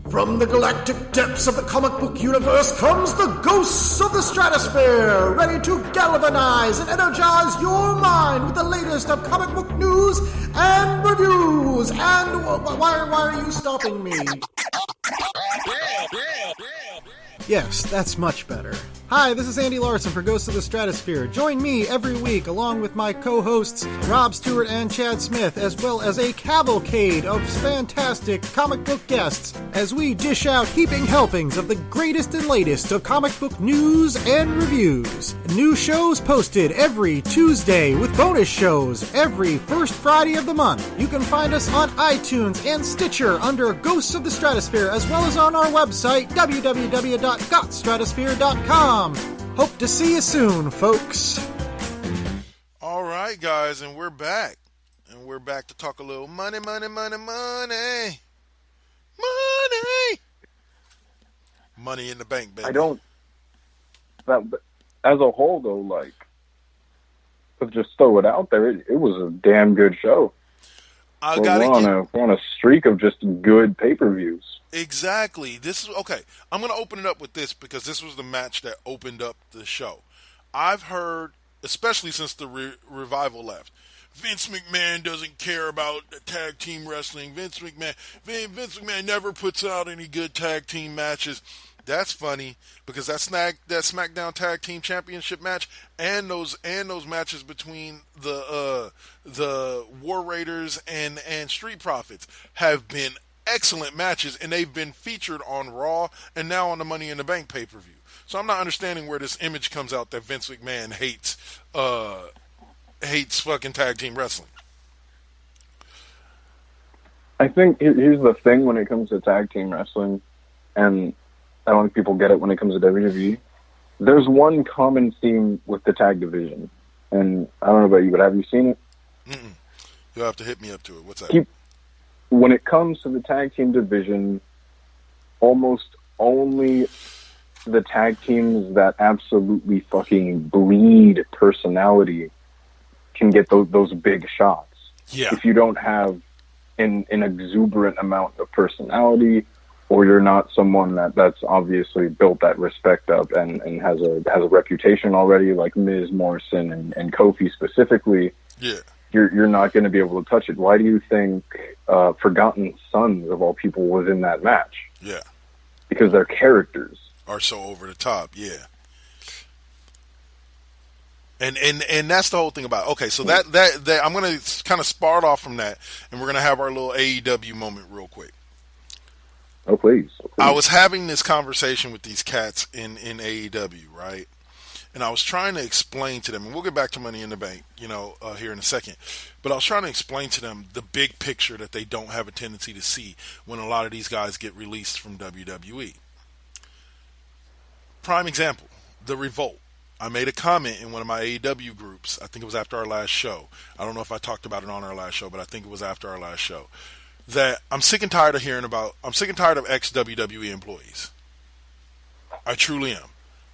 Speaker 9: From the galactic depths of the comic book universe comes the ghosts of the stratosphere, ready to galvanize and energize your mind with the latest of comic book news and reviews. And why are you stopping me?
Speaker 10: Yes, that's much better.
Speaker 9: Hi, this is Andy Larson for Ghosts of the Stratosphere. Join me every week along with my co-hosts Rob Stewart and Chad Smith, as well as a cavalcade of fantastic comic book guests as we dish out heaping helpings of the greatest and latest of comic book news and reviews. New shows posted every Tuesday with bonus shows every first Friday of the month. You can find us on iTunes and Stitcher under Ghosts of the Stratosphere, as well as on our website, www.gotstratosphere.com. Hope to see you soon, folks.
Speaker 2: All right, guys, and we're back. And we're back to talk a little money. Money in the bank, baby.
Speaker 3: As a whole, though, like, let's just throw it out there. It was a damn good show. We're on a streak of just good pay-per-views.
Speaker 2: Exactly. This is okay. I'm going to open it up with this because this was the match that opened up the show. I've heard, especially since the revival left, Vince McMahon doesn't care about tag team wrestling. Vince McMahon never puts out any good tag team matches. That's funny because that SmackDown Tag Team Championship match and those matches between the War Raiders and Street Profits have been excellent matches, and they've been featured on Raw and now on the Money in the Bank pay-per-view. So I'm not understanding where this image comes out that Vince McMahon hates fucking tag team wrestling.
Speaker 3: I think here's the thing when it comes to tag team wrestling, and I don't think people get it when it comes to WWE. There's one common theme with the tag division, and I don't know about you, but have you seen it?
Speaker 2: Mm-mm. You'll have to hit me up to it. What's that?
Speaker 3: When it comes to the tag team division, almost only the tag teams that absolutely fucking bleed personality can get those big shots.
Speaker 2: Yeah.
Speaker 3: If you don't have an exuberant amount of personality, or you're not someone that's obviously built that respect up and has a reputation already, like Miz, Morrison, and Kofi specifically,
Speaker 2: yeah,
Speaker 3: you're not going to be able to touch it. Why do you think Forgotten Sons, of all people, was in that match?
Speaker 2: Yeah.
Speaker 3: Because their characters
Speaker 2: are so over the top, yeah. And that's the whole thing about it. Okay, so that I'm going to kind of spart off from that, and we're going to have our little AEW moment real quick.
Speaker 3: Oh, please.
Speaker 2: I was having this conversation with these cats in AEW, right? And I was trying to explain to them, and we'll get back to Money in the Bank, here in a second. But I was trying to explain to them the big picture that they don't have a tendency to see when a lot of these guys get released from WWE. Prime example, The Revolt. I made a comment in one of my AEW groups. I think it was after our last show. I don't know if I talked about it on our last show, but I think it was after our last show. That I'm sick and tired of ex-WWE employees. I truly am.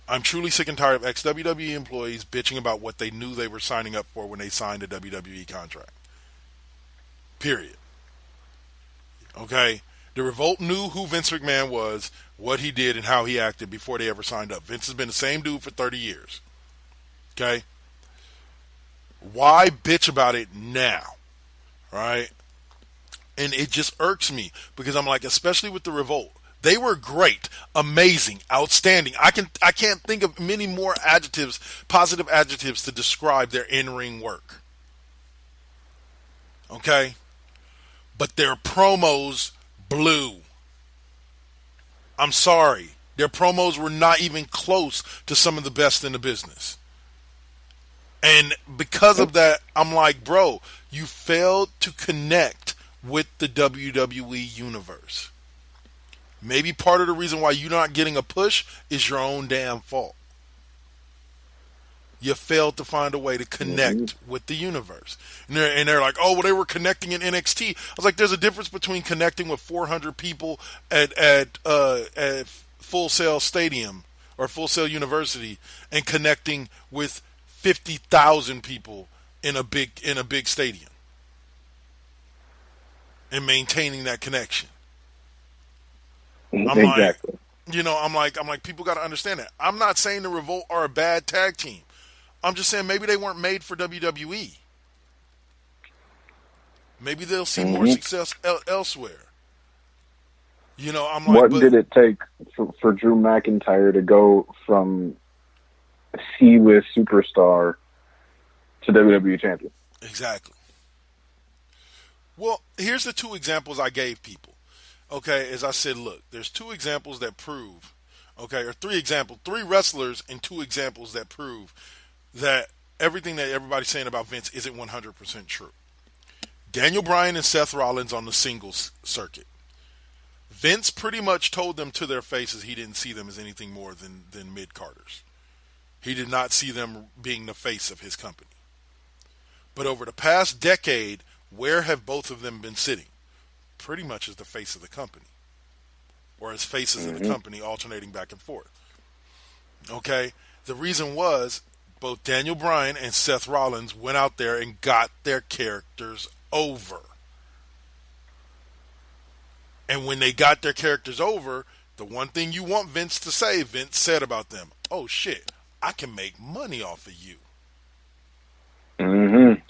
Speaker 2: I'm truly sick and tired of ex-WWE employees bitching about what they knew they were signing up for when they signed a WWE contract. Period. Okay? The Revolt knew who Vince McMahon was, what he did, and how he acted before they ever signed up. Vince has been the same dude for 30 years. Okay? Why bitch about it now? Right? And it just irks me because I'm like, especially with the Revolt, they were great, amazing, outstanding. I can't think of many more positive adjectives to describe their in-ring work. Okay? But their promos blew. I'm sorry. Their promos were not even close to some of the best in the business. And because of that, I'm like, bro, you failed to connect with the WWE universe. Maybe part of the reason why you're not getting a push is your own damn fault. You failed to find a way to connect with the universe. And they're like, oh, well, they were connecting in NXT. I was like, there's a difference between connecting with 400 people at Full Sail Stadium or Full Sail University and connecting with 50,000 people in a big stadium. And maintaining that connection.
Speaker 3: Exactly.
Speaker 2: I'm like, people got to understand that. I'm not saying the Revolt are a bad tag team. I'm just saying maybe they weren't made for WWE. Maybe they'll see more success elsewhere. I'm like,
Speaker 3: what did it take for Drew McIntyre to go from C-list superstar to WWE champion.
Speaker 2: Exactly. Well, here's the two examples I gave people. Okay, as I said, look, there's two examples that prove, okay, or three wrestlers and two examples that prove that everything that everybody's saying about Vince isn't 100% true. Daniel Bryan and Seth Rollins on the singles circuit. Vince pretty much told them to their faces he didn't see them as anything more than mid-carders. He did not see them being the face of his company. But over the past decade, where have both of them been sitting? Pretty much as the face of the company. Or as faces of the company, alternating back and forth. Okay? The reason was, both Daniel Bryan and Seth Rollins went out there and got their characters over. And when they got their characters over, the one thing you want Vince to say, Vince said about them, oh shit, I can make money off of you.
Speaker 3: Mm-hmm.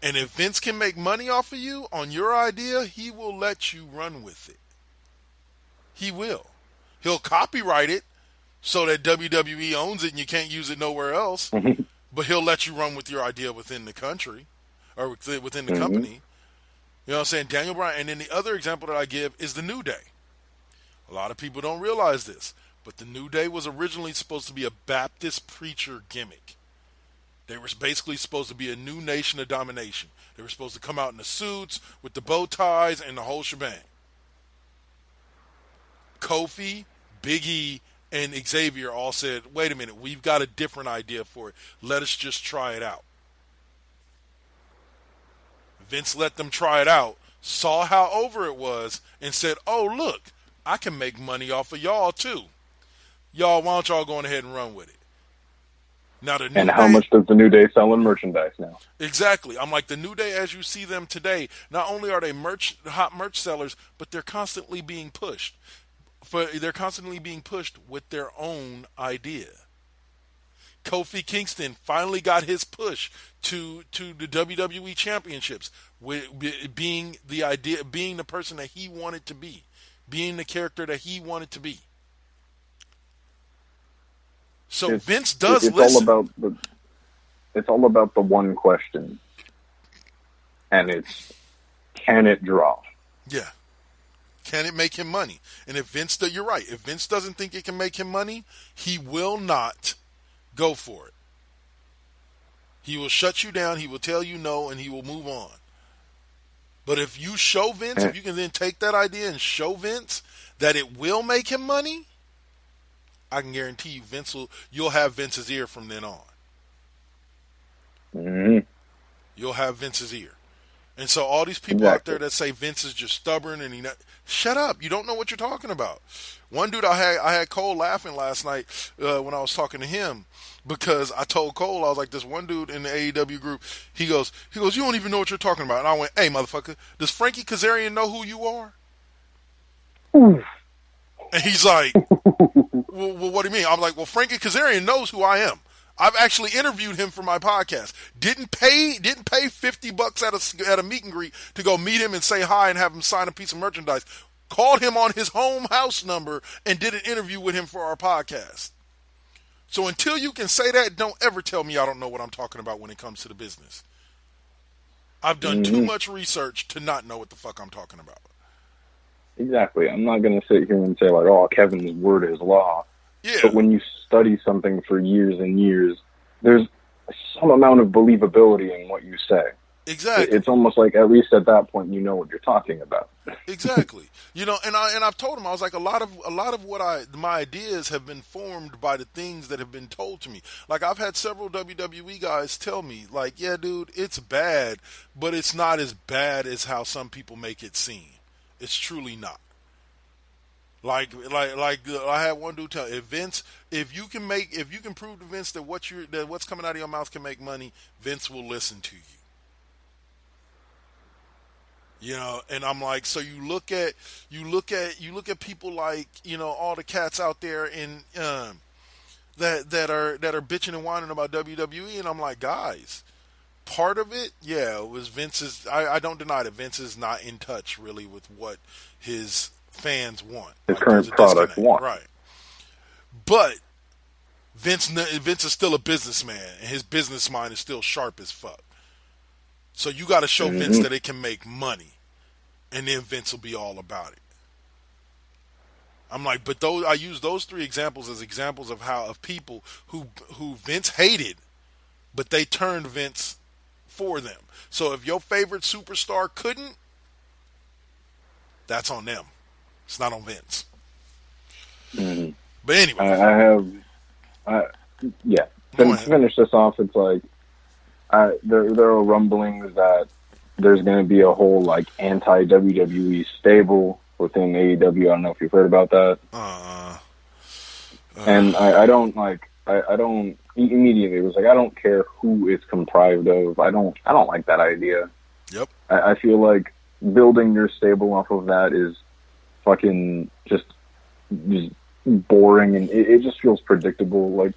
Speaker 2: And if Vince can make money off of you on your idea, he will let you run with it. He will. He'll copyright it so that WWE owns it and you can't use it nowhere else. But he'll let you run with your idea within the country or within the company. You know what I'm saying? Daniel Bryan. And then the other example that I give is the New Day. A lot of people don't realize this, but the New Day was originally supposed to be a Baptist preacher gimmick. They were basically supposed to be a new nation of domination. They were supposed to come out in the suits with the bow ties and the whole shebang. Kofi, Big E, and Xavier all said, wait a minute, we've got a different idea for it. Let us just try it out. Vince let them try it out, saw how over it was, and said, oh, look, I can make money off of y'all too. Y'all, why don't y'all go ahead and run with it? Now the New
Speaker 3: And how much does the New Day sell in merchandise now?
Speaker 2: Exactly. I'm like, the New Day, as you see them today, not only are they hot merch sellers, but they're constantly being pushed. They're constantly being pushed with their own idea. Kofi Kingston finally got his push to the WWE championships, with being the person that he wanted to be, being the character that he wanted to be. So Vince does listen.
Speaker 3: It's all about the one question, and it's, can it draw?
Speaker 2: Yeah. Can it make him money? And if you're right. If Vince doesn't think it can make him money, he will not go for it. He will shut you down. He will tell you no, and he will move on. But if you show Vince, if you can then take that idea and show Vince that it will make him money, I can guarantee you, you'll have Vince's ear from then on.
Speaker 3: Mm-hmm.
Speaker 2: You'll have Vince's ear. And so all these people out there that say Vince is just stubborn and shut up. You don't know what you're talking about. One dude I had Cole laughing last night when I was talking to him, because I told Cole, I was like, this one dude in the AEW group, he goes, you don't even know what you're talking about. And I went, hey, motherfucker, does Frankie Kazarian know who you are?
Speaker 3: Oof.
Speaker 2: And he's like, well, what do you mean? I'm like, well, Frankie Kazarian knows who I am. I've actually interviewed him for my podcast. Didn't pay $50 at a meet and greet to go meet him and say hi and have him sign a piece of merchandise. Called him on his home house number and did an interview with him for our podcast. So until you can say that, don't ever tell me I don't know what I'm talking about when it comes to the business. I've done too much research to not know what the fuck I'm talking about.
Speaker 3: Exactly. I'm not going to sit here and say, like, oh, Kevin's word is law.
Speaker 2: Yeah.
Speaker 3: But when you study something for years and years, there's some amount of believability in what you say.
Speaker 2: Exactly.
Speaker 3: It's almost like, at least at that point, you know what you're talking about.
Speaker 2: Exactly. And I've told him, I was like, a lot of what my ideas have been formed by the things that have been told to me. Like, I've had several WWE guys tell me, like, yeah, dude, it's bad, but it's not as bad as how some people make it seem. It's truly not. Like I had one dude tell, if you can prove to Vince that what's coming out of your mouth can make money, Vince will listen to you. And I'm like, so you look at people like, all the cats out there in that are bitching and whining about WWE, and I'm like, guys, part of it, yeah, it was Vince's. I don't deny that Vince is not in touch really with what his fans want.
Speaker 3: His current product want.
Speaker 2: Right. But Vince is still a businessman, and his business mind is still sharp as fuck. So you got to show Vince that it can make money, and then Vince will be all about it. I'm like, but I use those three examples as examples of people who Vince hated, but they turned Vince for them. So if your favorite superstar couldn't, that's on them. It's not on Vince.
Speaker 3: Mm-hmm.
Speaker 2: But anyway,
Speaker 3: Finish this off. It's like there are rumblings that there's going to be a whole like anti WWE stable within AEW. I don't know if you've heard about that. And I don't immediately it was like I don't care who it's comprised of. I don't like that idea.
Speaker 2: Yep.
Speaker 3: I feel like building your stable off of that is fucking just boring, and it just feels predictable. Like,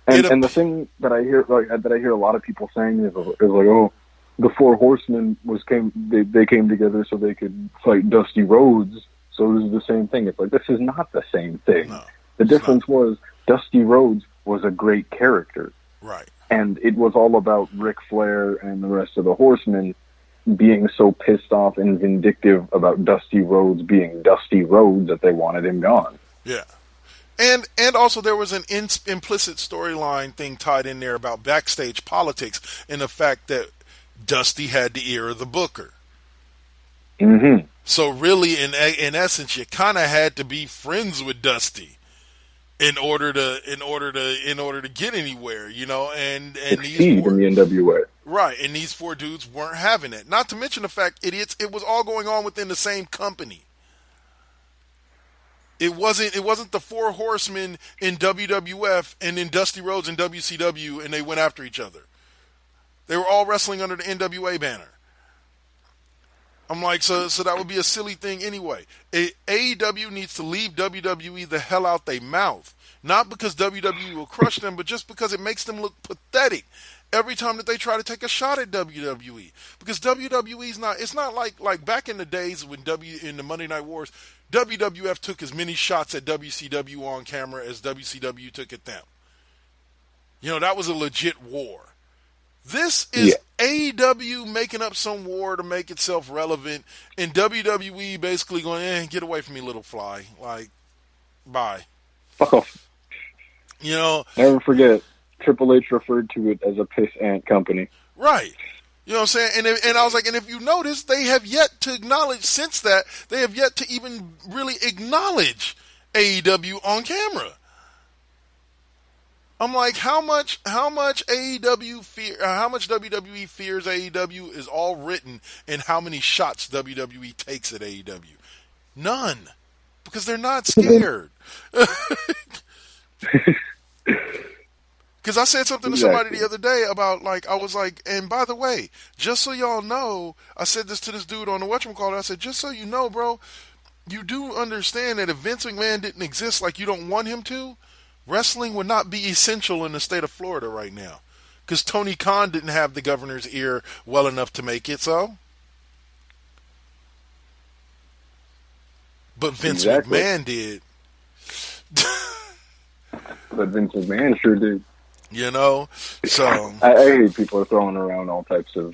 Speaker 3: and the thing that I hear a lot of people saying is like, oh, the Four Horsemen they came together so they could fight Dusty Rhodes. So this is the same thing. It's like, this is not the same thing.
Speaker 2: No,
Speaker 3: the difference was Dusty Rhodes was a great character,
Speaker 2: right?
Speaker 3: And it was all about Ric Flair and the rest of the Horsemen being so pissed off and vindictive about Dusty Rhodes being Dusty Rhodes that they wanted him gone.
Speaker 2: Yeah. And also there was an implicit storyline thing tied in there about backstage politics and the fact that Dusty had the ear of the booker.
Speaker 3: Mm-hmm.
Speaker 2: So really, in essence, you kind of had to be friends with Dusty in order to get anywhere, you know. And
Speaker 3: succeed in the NWA.
Speaker 2: Right, and these four dudes weren't having it. Not to mention the fact, idiots, it was all going on within the same company. It wasn't the Four Horsemen in WWF and then Dusty Rhodes in WCW, and they went after each other. They were all wrestling under the NWA banner. I'm like, so that would be a silly thing anyway. AEW needs to leave WWE the hell out their mouth. Not because WWE will crush them, but just because it makes them look pathetic every time that they try to take a shot at WWE. Because WWE's not, it's not like back in the days when in the Monday Night Wars, WWF took as many shots at WCW on camera as WCW took at them. You know, that was a legit war. This is AEW making up some war to make itself relevant, and WWE basically going, get away from me, little fly. Like, bye.
Speaker 3: Fuck off.
Speaker 2: You know,
Speaker 3: never forget, Triple H referred to it as a piss ant company.
Speaker 2: Right. You know what I'm saying? And I was like, and if you notice, they have yet to acknowledge, since that, they have yet to even really acknowledge AEW on camera. I'm like, how much WWE fears AEW is all written in how many shots WWE takes at AEW. None. Because they're not scared. Because I said something to somebody the other day about, like, I was like, and by the way, just so y'all know, I said this to this dude on the whatchamacallit, I said, just so you know, bro, you do understand that if Vince McMahon didn't exist like you don't want him to, wrestling would not be essential in the state of Florida right now. Because Tony Khan didn't have the governor's ear well enough to make it so. But Vince McMahon did.
Speaker 3: But Vince McMahon sure did.
Speaker 2: You know? So
Speaker 3: I hate people are throwing around all types of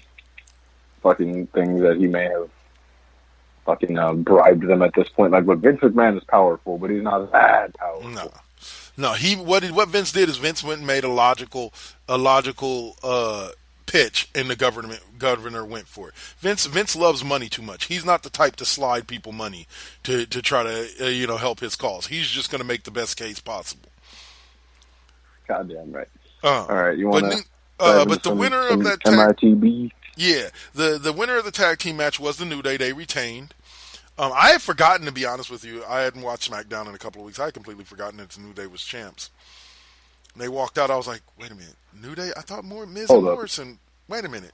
Speaker 3: fucking things that he may have fucking bribed them at this point. Like, look, Vince McMahon is powerful, but he's not that powerful.
Speaker 2: No. What Vince did is Vince went and made a logical pitch, and the governor went for it. Vince loves money too much. He's not the type to slide people money to try to help his cause. He's just going to make the best case possible.
Speaker 3: Goddamn right. All right, you want to?
Speaker 2: But the winner of that
Speaker 3: MiTB.
Speaker 2: Yeah, the winner of the tag team match was the New Day. They retained. I had forgotten, to be honest with you. I hadn't watched SmackDown in a couple of weeks. I had completely forgotten that the New Day was champs. And they walked out. I was like, wait a minute, New Day? I thought Miz and Morrison. Wait a minute.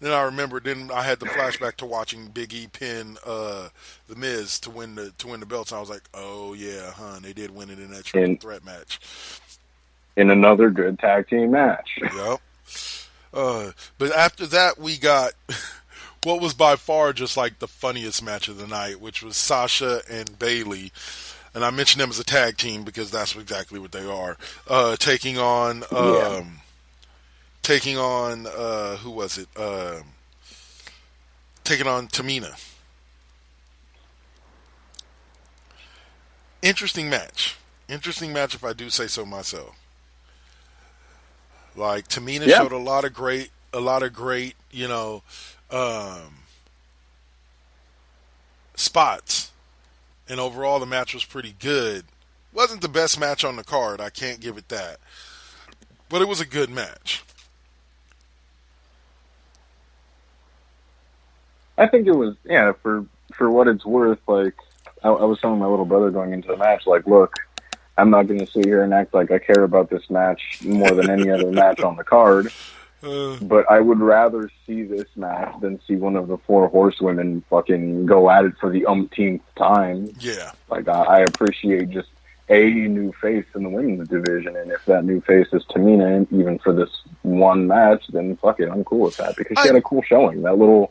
Speaker 2: Then I remembered. Then I had the flashback to watching Big E pin the Miz to win the belts. And I was like, oh yeah, they did win it in that triple threat match.
Speaker 3: In another good tag team match.
Speaker 2: Yep. But after that, we got what was by far just like the funniest match of the night, which was Sasha and Bayley and I mentioned them as a tag team because that's exactly what they are. Taking on who was it? Taking on Tamina. Interesting match if I do say so myself. Like Tamina showed a lot of great, spots, and overall the match was pretty good. Wasn't the best match on the card, I can't give it that, but it was a good match.
Speaker 3: I think it was, for what it's worth. Like I was telling my little brother going into the match, like, look, I'm not going to sit here and act like I care about this match more than any other match on the card. But I would rather see this match than see one of the 4 horsewomen fucking go at it for the umpteenth time.
Speaker 2: Yeah.
Speaker 3: Like, I appreciate just a new face in the women's division, and if that new face is Tamina, even for this one match, then fuck it, I'm cool with that, because she had a cool showing. That little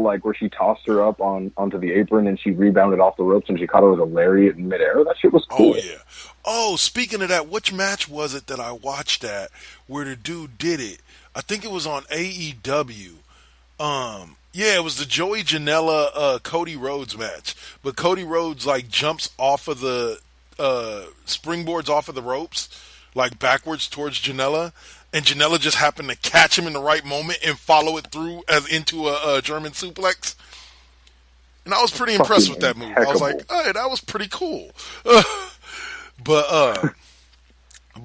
Speaker 3: like where she tossed her up onto the apron and she rebounded off the ropes and she caught her with a lariat in midair. That shit was cool.
Speaker 2: Oh yeah. Oh, speaking of that, which match was it that I watched that where the dude did it? I think it was on AEW. Yeah, it was the Joey Janela Cody Rhodes match. But Cody Rhodes like jumps off of the springboards off of the ropes, like backwards towards Janela. And Janela just happened to catch him in the right moment and follow it through as into a German suplex. And I was pretty impressed with that move. I was like, hey, that was pretty cool. But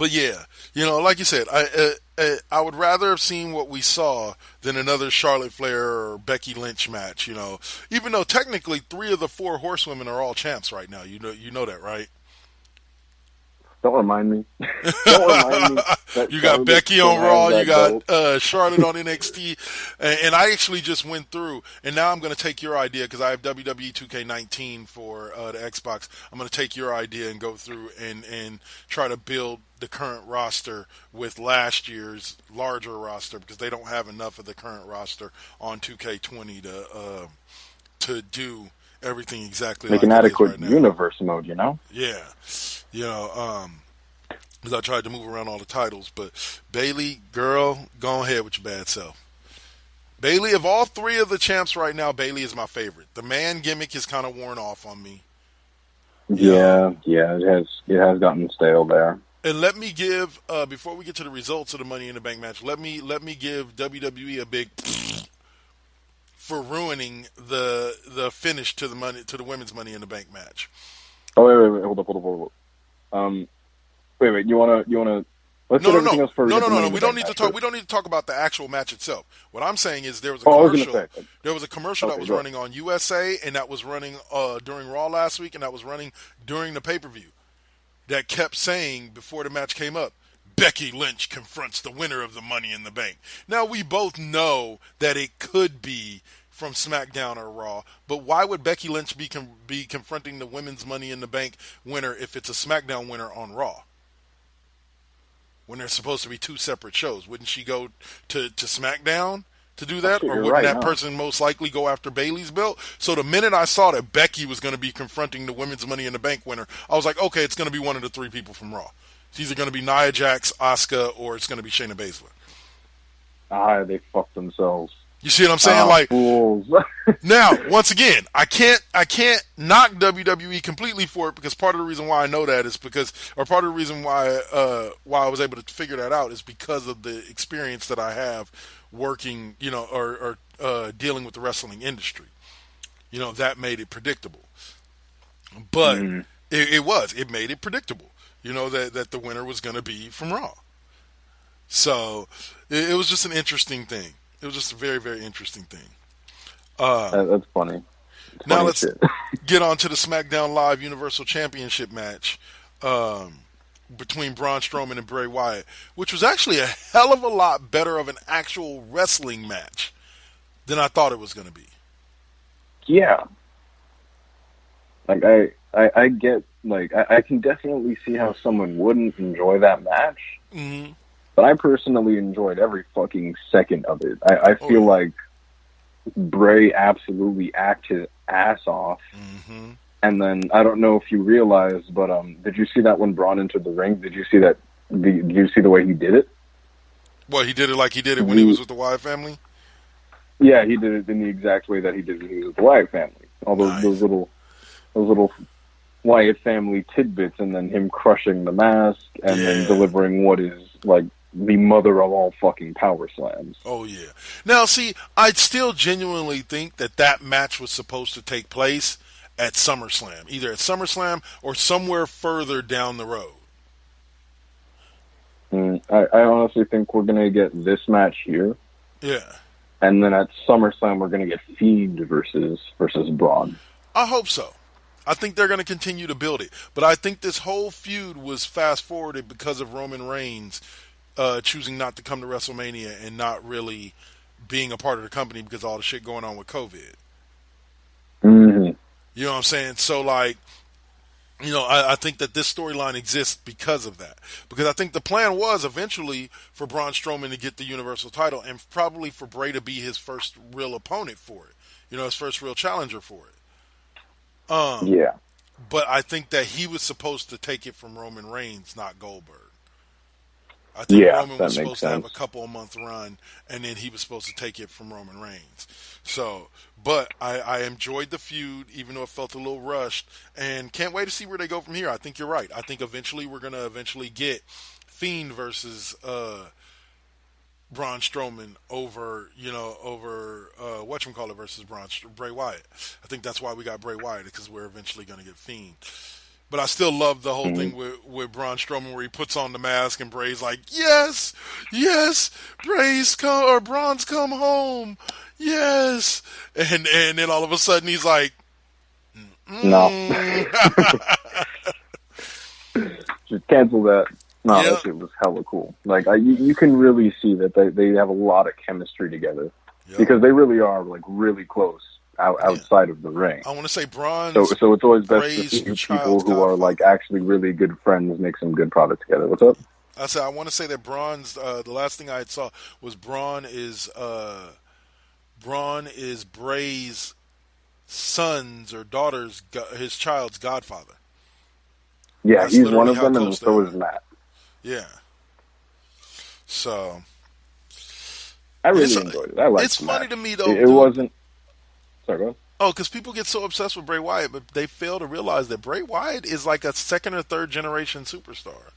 Speaker 2: yeah, like you said, I would rather have seen what we saw than another Charlotte Flair or Becky Lynch match. Even though technically 3 of the 4 horsewomen are all champs right now. You know that, right?
Speaker 3: Don't remind me. Don't remind me.
Speaker 2: You got Becky on Raw. You got Charlotte on NXT. And I actually just went through, and now I'm going to take your idea because I have WWE 2K19 for the Xbox. I'm going to take your idea and go through and try to build the current roster with last year's larger roster because they don't have enough of the current roster on 2K20 to do everything exactly
Speaker 3: make
Speaker 2: like
Speaker 3: an adequate
Speaker 2: right now.
Speaker 3: Universe mode,
Speaker 2: Yeah. Because I tried to move around all the titles, but Bayley, girl, go ahead with your bad self. Bayley, of all 3 of the champs right now, Bayley is my favorite. The man gimmick is kind of worn off on me.
Speaker 3: Yeah, it has gotten stale there.
Speaker 2: And let me give before we get to the results of the Money in the Bank match, let me give WWE a big for ruining the finish to the women's Money in the Bank match.
Speaker 3: Oh wait, hold up. Wait, you wanna let's get everything else first.
Speaker 2: No. We don't need to talk about the actual match itself. What I'm saying is there was a commercial. There was a commercial that was running on USA, and that was running during Raw last week, and that was running during the pay-per-view. That kept saying before the match came up, Becky Lynch confronts the winner of the Money in the Bank. Now we both know that it could be from SmackDown or Raw, but why would Becky Lynch be confronting the women's Money in the Bank winner if it's a SmackDown winner on Raw? When they're supposed to be 2 separate shows, wouldn't she go to SmackDown to do that, or wouldn't that person most likely go after Bayley's belt? So the minute I saw that Becky was going to be confronting the women's Money in the Bank winner, I was like, okay, it's going to be one of the 3 people from Raw. It's either going to be Nia Jax, Asuka, or it's going to be Shayna Baszler.
Speaker 3: They fucked themselves.
Speaker 2: You see what I'm saying?
Speaker 3: Fools.
Speaker 2: Now, once again, I can't knock WWE completely for it because part of the reason why I know that is part of the reason why I was able to figure that out is because of the experience that I have working, or dealing with the wrestling industry. That made it predictable. But it made it predictable. That the winner was going to be from Raw. So it was just an interesting thing. It was just a very, very interesting thing.
Speaker 3: That's funny.
Speaker 2: Now let's get on to the SmackDown Live Universal Championship match between Braun Strowman and Bray Wyatt, which was actually a hell of a lot better of an actual wrestling match than I thought it was going to be.
Speaker 3: Yeah. Like, I get, like, I can definitely see how someone wouldn't enjoy that match.
Speaker 2: Mm-hmm.
Speaker 3: But I personally enjoyed every fucking second of it. I feel like Bray absolutely acted his ass off.
Speaker 2: Mm-hmm.
Speaker 3: And then I don't know if you realized, but did you see that when Braun entered the ring? Did you see that? Did you see the way he did it?
Speaker 2: Well, he did it like he did it when he was with the Wyatt family?
Speaker 3: Yeah, he did it in the exact way that he did when he was with the Wyatt family. All those little Wyatt family tidbits, and then him crushing the mask, and then delivering what is like the mother of all fucking power slams.
Speaker 2: Oh, yeah. Now, see, I still genuinely think that match was supposed to take place at SummerSlam. Either at SummerSlam or somewhere further down the road.
Speaker 3: I honestly think we're going to get this match here.
Speaker 2: Yeah.
Speaker 3: And then at SummerSlam, we're going to get Fiend versus Braun.
Speaker 2: I hope so. I think they're going to continue to build it. But I think this whole feud was fast-forwarded because of Roman Reigns choosing not to come to WrestleMania and not really being a part of the company because of all the shit going on with COVID.
Speaker 3: Mm-hmm.
Speaker 2: You know what I'm saying? So, like, you know, I think that this storyline exists because of that. Because I think the plan was eventually for Braun Strowman to get the Universal title and probably for Bray to be his first real opponent for it. You know, his first real challenger for it.
Speaker 3: Yeah.
Speaker 2: But I think that he was supposed to take it from Roman Reigns, not Goldberg. I think Roman was supposed to have a couple of month run, and then he was supposed to take it from Roman Reigns. So, but I enjoyed the feud, even though it felt a little rushed, and can't wait to see where they go from here. I think you're right. I think eventually we're going to get Fiend versus Braun Strowman over whatchamacallit versus Bray Wyatt. I think that's why we got Bray Wyatt, because we're eventually going to get Fiend. But I still love the whole thing with Braun Strowman where he puts on the mask and Bray's like, yes, Braun's come home, yes. And then all of a sudden he's like,
Speaker 3: no. Just cancel that. No, that shit was hella cool. Like, you can really see that they have a lot of chemistry together because they really are, like, really close outside of the ring.
Speaker 2: I want to say Braun.
Speaker 3: So it's always best to see people who are, like, actually really good friends make some good product together. What's up?
Speaker 2: I want to say that Braun's, the last thing I saw was Braun is Bray's son's or daughter's, his child's godfather.
Speaker 3: Yeah,
Speaker 2: That's
Speaker 3: he's one of them,
Speaker 2: close
Speaker 3: and so is Matt.
Speaker 2: Yeah. So
Speaker 3: I really enjoyed it. I liked it.
Speaker 2: It's funny to me, though.
Speaker 3: It wasn't. Sorry, go ahead.
Speaker 2: Oh, because people get so obsessed with Bray Wyatt, but they fail to realize that Bray Wyatt is like a second or third generation superstar.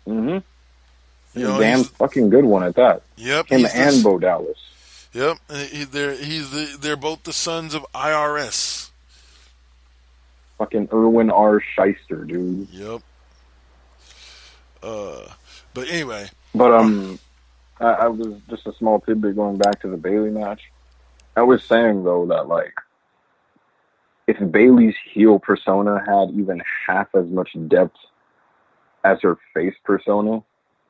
Speaker 3: Mm-hmm.
Speaker 2: You know,
Speaker 3: damn fucking good one at that.
Speaker 2: Yep.
Speaker 3: Him and Bo Dallas.
Speaker 2: Yep. They're both the sons of IRS.
Speaker 3: Fucking Irwin R. Shyster, dude.
Speaker 2: Yep. But anyway.
Speaker 3: But I was just a small tidbit going back to the Bayley match. I was saying though that like, if Bayley's heel persona had even half as much depth as her face persona,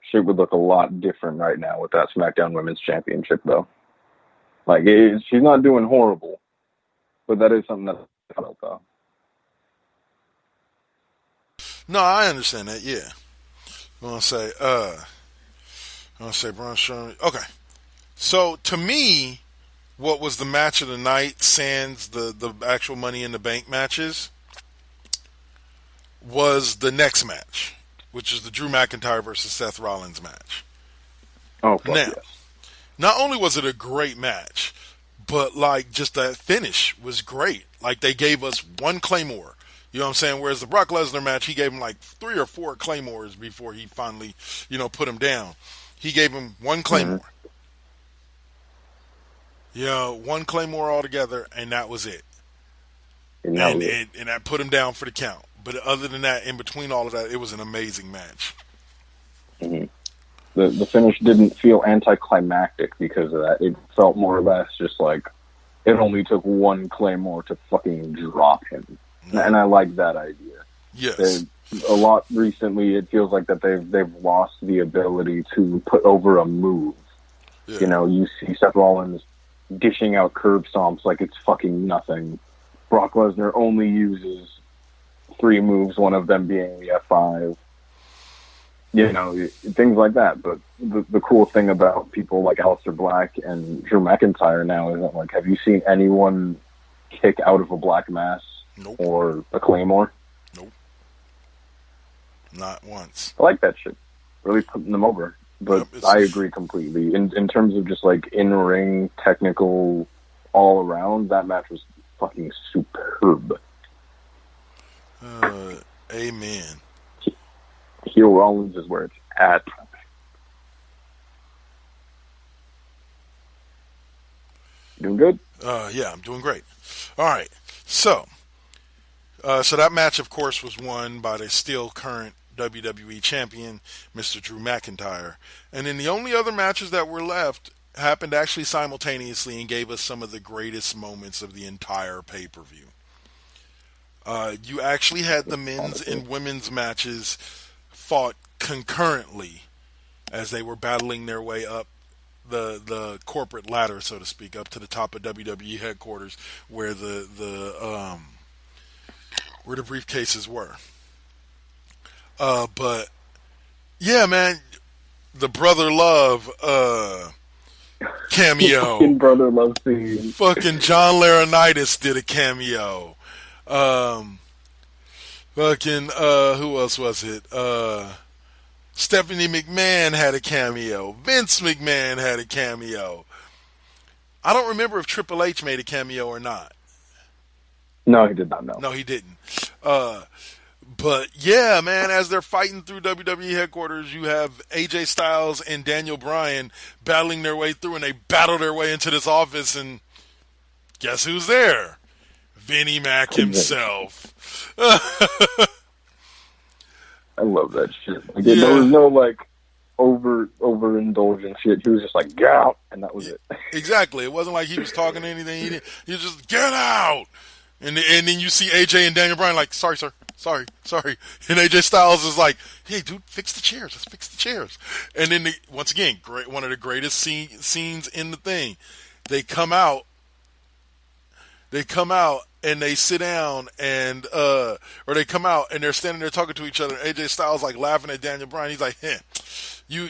Speaker 3: shit would look a lot different right now with that SmackDown Women's Championship though. Like, she's not doing horrible, but that is something that I felt though.
Speaker 2: No, I understand that. Yeah, I'm gonna say Braun Strowman. Okay, so to me, what was the match of the night, sans the actual Money in the Bank matches, was the next match, which is the Drew McIntyre versus Seth Rollins match.
Speaker 3: Oh, fuck
Speaker 2: now,
Speaker 3: yes.
Speaker 2: Not only was it a great match, but like just that finish was great. Like they gave us one Claymore. You know what I'm saying? Whereas the Brock Lesnar match, he gave him like 3 or 4 Claymores before he finally, put him down. He gave him one Claymore. One Claymore altogether, and that was it. And that put him down for the count. But other than that, in between all of that, it was an amazing match.
Speaker 3: Mm-hmm. The finish didn't feel anticlimactic because of that. It felt more or less just like it only took one Claymore to fucking drop him. And I like that idea.
Speaker 2: Yes.
Speaker 3: A lot recently, it feels like that they've lost the ability to put over a move. Yeah. You see Seth Rollins dishing out curb stomps like it's fucking nothing. Brock Lesnar only uses 3 moves, one of them being the F5. Things like that. But the cool thing about people like Aleister Black and Drew McIntyre now is that, like, have you seen anyone kick out of a black mass
Speaker 2: Nope.
Speaker 3: or a claymore.
Speaker 2: Nope. Not once.
Speaker 3: I like that shit. Really putting them over. But
Speaker 2: Yep,
Speaker 3: I agree completely. In terms of just like in-ring, technical, all around, that match was fucking superb.
Speaker 2: Amen.
Speaker 3: Heel Rollins is where it's at. Doing good?
Speaker 2: Yeah, I'm doing great. All right. So that match, of course, was won by the still current WWE champion, Mr. Drew McIntyre. And then the only other matches that were left happened actually simultaneously and gave us some of the greatest moments of the entire pay-per-view. You actually had the men's and women's matches fought concurrently as they were battling their way up the corporate ladder, so to speak, up to the top of WWE headquarters where the briefcases were. But yeah, man, the Brother Love cameo.
Speaker 3: Fucking Brother Love scene.
Speaker 2: Fucking John Laurinaitis did a cameo. Who else was it? Stephanie McMahon had a cameo. Vince McMahon had a cameo. I don't remember if Triple H made a cameo or not.
Speaker 3: No, he did not know.
Speaker 2: No, he didn't. But yeah, man, as they're fighting through WWE headquarters, you have AJ Styles and Daniel Bryan battling their way through, and they battle their way into this office, and guess who's there? Vinnie Mac himself.
Speaker 3: I love that shit. Like, there was no like overindulgent shit. He was just like, get out, and that was it.
Speaker 2: Exactly. It wasn't like he was talking to anything. He was just, get out. And then you see AJ and Daniel Bryan like, sorry, sir. Sorry. And AJ Styles is like, hey, dude, fix the chairs. Let's fix the chairs. And then, once again, one of the greatest scenes in the thing. They come out and they sit down and or they come out and they're standing there talking to each other. AJ Styles like laughing at Daniel Bryan. He's like, you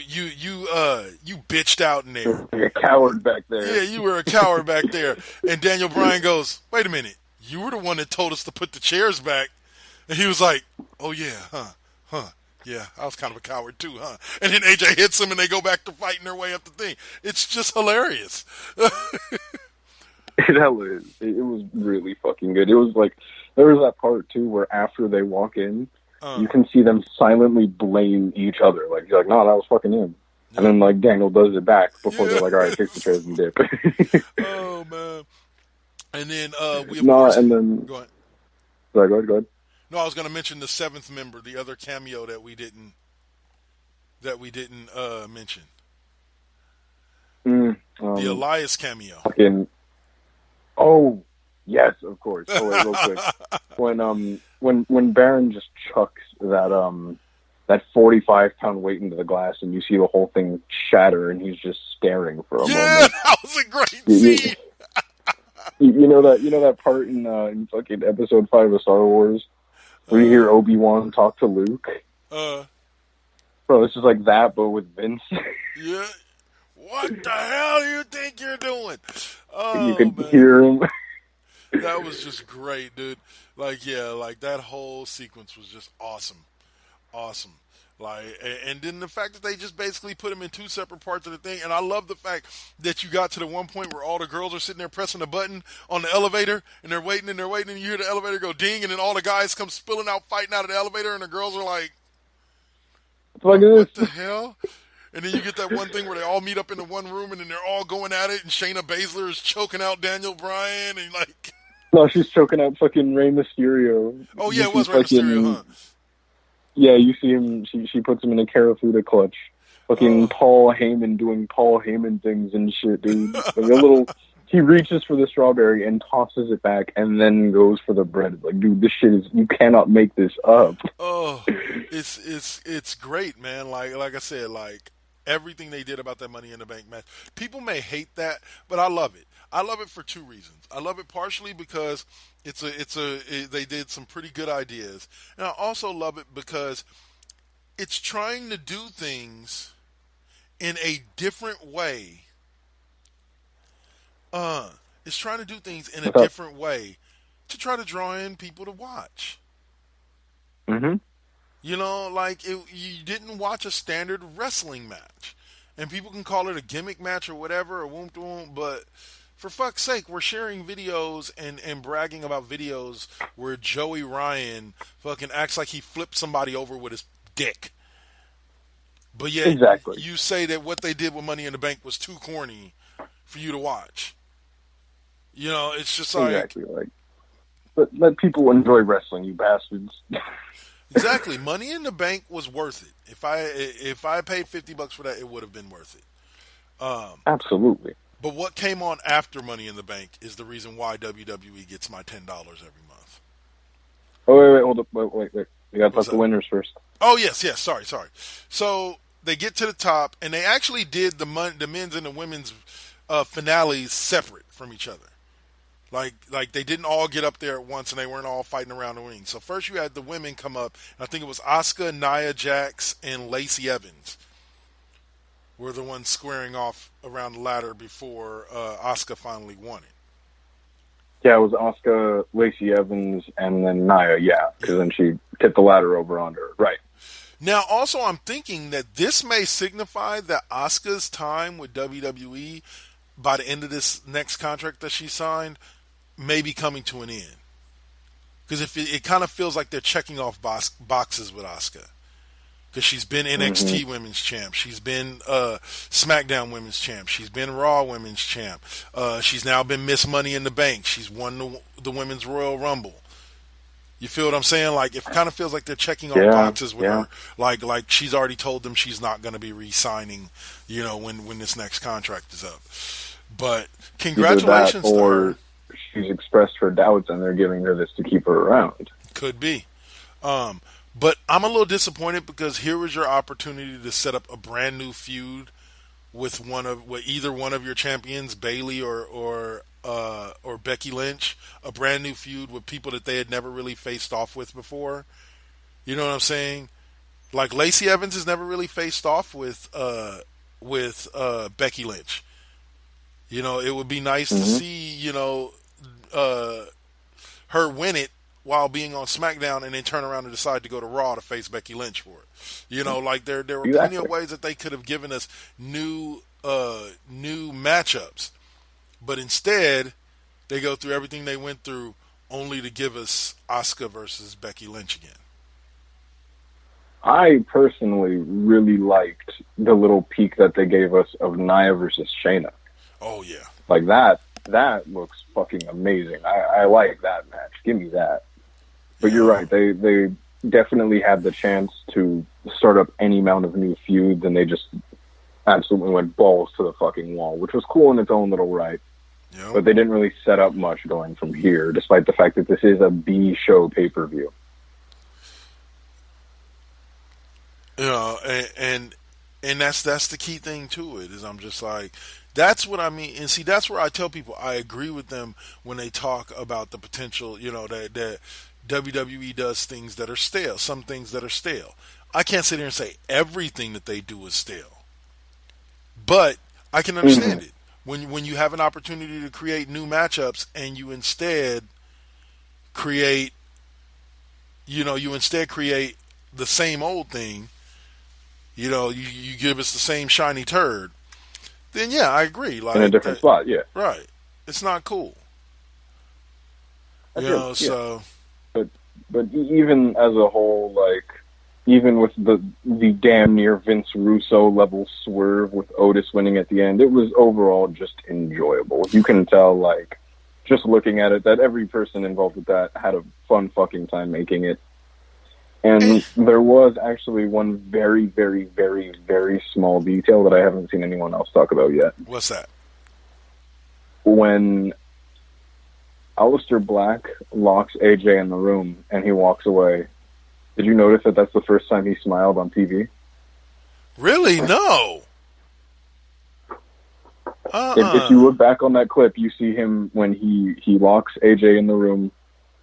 Speaker 2: bitched out in there.
Speaker 3: Like a coward back there.
Speaker 2: Yeah, you were a coward back there. And Daniel Bryan goes, wait a minute, you were the one that told us to put the chairs back. And he was like, oh yeah, huh. Yeah, I was kind of a coward too, huh? And then AJ hits him and they go back to fighting their way up the thing. It's just hilarious.
Speaker 3: It was really fucking good. It was like, there was that part too where after they walk in, you can see them silently blame each other. Like, you're like, no, that was fucking him. And then like Daniel does it back before they're like, all right, fix the chairs and dip.
Speaker 2: Oh man. And then we
Speaker 3: go ahead. Sorry, go ahead.
Speaker 2: No, I was going to mention the seventh member, the other cameo that we didn't mention. The Elias cameo.
Speaker 3: Oh, yes, of course. Oh, wait, real quick. When Baron just chucks that 45-pound weight into the glass, and you see the whole thing shatter, and he's just staring for a moment.
Speaker 2: Yeah, that was a great scene.
Speaker 3: You know that part in fucking episode 5 of Star Wars where you hear Obi-Wan talk to Luke? Bro, it's just like that, but with Vince.
Speaker 2: Yeah. What the hell do you think you're doing? Oh,
Speaker 3: you could
Speaker 2: man.
Speaker 3: hear him.
Speaker 2: That was just great, dude. Like, yeah, like that whole sequence was just awesome. Like, and then the fact that they just basically put him in two separate parts of the thing. And I love the fact that you got to the one point where all the girls are sitting there pressing a button on the elevator, and they're waiting, and you hear the elevator go ding, and then all the guys come spilling out, fighting out of the elevator, and the girls are like, what the hell? And then you get that one thing where they all meet up in the one room, and then they're all going at it, and Shayna Baszler is choking out Daniel Bryan, and like...
Speaker 3: No, she's choking out fucking Rey Mysterio.
Speaker 2: Oh, yeah, it was Rey Mysterio, huh?
Speaker 3: Yeah, you see him, she puts him in a Karafuda clutch. Fucking Paul Heyman doing Paul Heyman things and shit, dude. Like he reaches for the strawberry and tosses it back and then goes for the bread. Like, dude, this shit is, you cannot make this up.
Speaker 2: Oh, it's great, man. Like I said, like, everything they did about that Money in the Bank match. People may hate that, but I love it. I love it for two reasons. I love it partially because they did some pretty good ideas, and I also love it because it's trying to do things in a different way. It's trying to do things in a different way to try to draw in people to watch.
Speaker 3: Mm-hmm.
Speaker 2: You know, like you didn't watch a standard wrestling match, and people can call it a gimmick match or whatever, or whoop de whoop, but for fuck's sake, we're sharing videos and bragging about videos where Joey Ryan fucking acts like he flipped somebody over with his dick. But yet,
Speaker 3: Exactly.
Speaker 2: you say that what they did with Money in the Bank was too corny for you to watch. You know, it's just like...
Speaker 3: Exactly. Like, let people enjoy wrestling, you bastards.
Speaker 2: Exactly. Money in the Bank was worth it. If I paid $50 for that, it would have been worth it.
Speaker 3: Absolutely.
Speaker 2: But what came on after Money in the Bank is the reason why WWE gets my $10 every month.
Speaker 3: Oh, wait, hold up. Wait. We got to talk the winners first.
Speaker 2: Oh, yes. Sorry. So they get to the top, and they actually did the men's and the women's finales separate from each other. Like they didn't all get up there at once, and they weren't all fighting around the ring. So first you had the women come up, and I think it was Asuka, Nia Jax, and Lacey Evans were the ones squaring off around the ladder before Asuka finally won it.
Speaker 3: Yeah, it was Asuka, Lacey Evans, and then Nia, because then she tipped the ladder over on her. Right.
Speaker 2: Now, also, I'm thinking that this may signify that Asuka's time with WWE, by the end of this next contract that she signed, may be coming to an end. Because it kind of feels like they're checking off boxes with Asuka. Because she's been NXT Women's Champ. She's been SmackDown Women's Champ. She's been Raw Women's Champ. She's now been Miss Money in the Bank. She's won the Women's Royal Rumble. You feel what I'm saying? Like, it kind of feels like they're checking off boxes with her. Like she's already told them she's not going to be re-signing, you know, when this next contract is up. But congratulations to her.
Speaker 3: She's expressed her doubts, and they're giving her this to keep her around.
Speaker 2: Could be. But I'm a little disappointed because here was your opportunity to set up a brand new feud with either one of your champions, Bayley or Becky Lynch, a brand new feud with people that they had never really faced off with before. You know what I'm saying? Like Lacey Evans has never really faced off with Becky Lynch. You know, it would be nice to see, you know, her win it while being on SmackDown and then turn around and decide to go to Raw to face Becky Lynch for it. You know, like there were plenty of ways that they could have given us new matchups. But instead, they go through everything they went through only to give us Asuka versus Becky Lynch again.
Speaker 3: I personally really liked the little peek that they gave us of Nia versus Shayna.
Speaker 2: Oh, yeah.
Speaker 3: Like, that looks fucking amazing. I like that match. Give me that. But you're right. They definitely had the chance to start up any amount of new feuds, and they just absolutely went balls to the fucking wall, which was cool in its own little right.
Speaker 2: Yep.
Speaker 3: But they didn't really set up much going from here, despite the fact that this is a B-show pay-per-view.
Speaker 2: You know, and that's the key thing to it, is I'm just like, that's what I mean. And see, that's where I tell people I agree with them when they talk about the potential, you know, that WWE does things that are stale, some things that are stale. I can't sit here and say everything that they do is stale, but I can understand it. When you have an opportunity to create new matchups and you instead create the same old thing, you know, you give us the same shiny turd, then yeah, I agree. Like,
Speaker 3: in a different spot, yeah.
Speaker 2: Right. It's not cool. So...
Speaker 3: But even as a whole, like, even with the damn near Vince Russo level swerve with Otis winning at the end, it was overall just enjoyable. You can tell, like, just looking at it, that every person involved with that had a fun fucking time making it. And there was actually one very, very, very, very small detail that I haven't seen anyone else talk about yet.
Speaker 2: What's that?
Speaker 3: When Aleister Black locks AJ in the room and he walks away, did you notice that that's the first time he smiled on TV?
Speaker 2: Really? No.
Speaker 3: If you look back on that clip, you see him when he locks AJ in the room,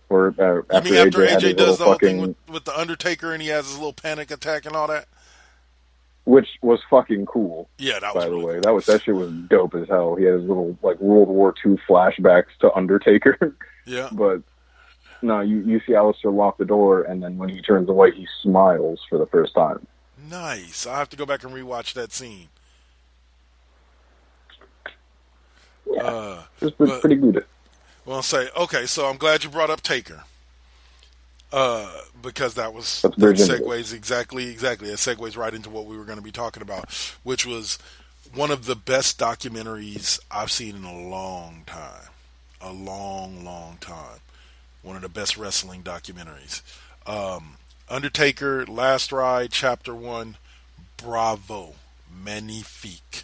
Speaker 3: or after AJ
Speaker 2: does the whole thing with the Undertaker and he has his little panic attack and all that,
Speaker 3: which was fucking cool.
Speaker 2: Yeah, that was
Speaker 3: by the
Speaker 2: really
Speaker 3: way.
Speaker 2: cool.
Speaker 3: That shit was dope as hell. He had his little like World War II flashbacks to Undertaker.
Speaker 2: Yeah,
Speaker 3: but No, you see Alistair lock the door, and then when he turns away, he smiles for the first time.
Speaker 2: Nice. I have to go back and rewatch that scene.
Speaker 3: Yeah, it was pretty good.
Speaker 2: Well, I'll say, okay, so I'm glad you brought up Taker. Because that segues exactly. It segues right into what we were going to be talking about, which was one of the best documentaries I've seen in a long time. A long, long time. One of the best wrestling documentaries. Undertaker, Last Ride, Chapter 1, bravo. Magnifique.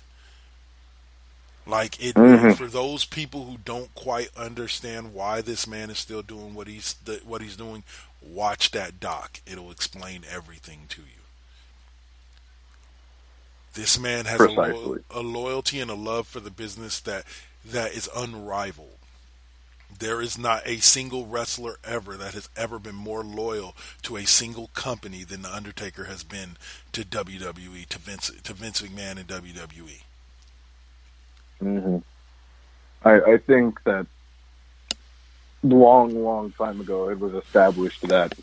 Speaker 2: Like, for those people who don't quite understand why this man is still doing what he's doing, watch that doc. It'll explain everything to you. This man has a loyalty and a love for the business that is unrivaled. There is not a single wrestler ever that has ever been more loyal to a single company than the Undertaker has been to WWE, to Vince McMahon and WWE.
Speaker 3: Mm-hmm. I think that long time ago it was established that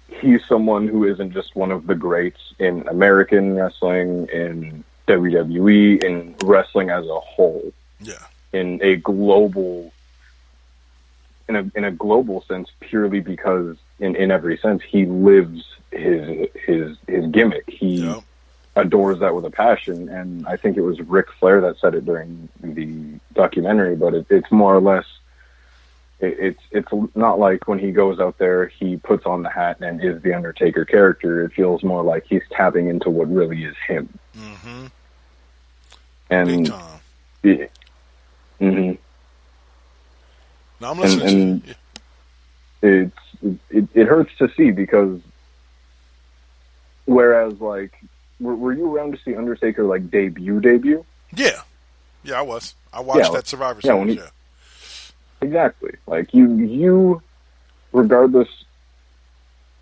Speaker 3: he's someone who isn't just one of the greats in American wrestling, in WWE, in wrestling as a whole.
Speaker 2: Yeah.
Speaker 3: In a global sense, purely because in every sense he lives his gimmick. He adores that with a passion, and I think it was Ric Flair that said it during the documentary, but it's more or less, it's not like when he goes out there, he puts on the hat and is the Undertaker character. It feels more like he's tapping into what really is him.
Speaker 2: Mm-hmm.
Speaker 3: And
Speaker 2: big time. Now I'm listening
Speaker 3: to it hurts to see, because whereas, like, were you around to see Undertaker, like, debut?
Speaker 2: Yeah, I was. I watched that Survivor Series.
Speaker 3: Exactly. Like, you, regardless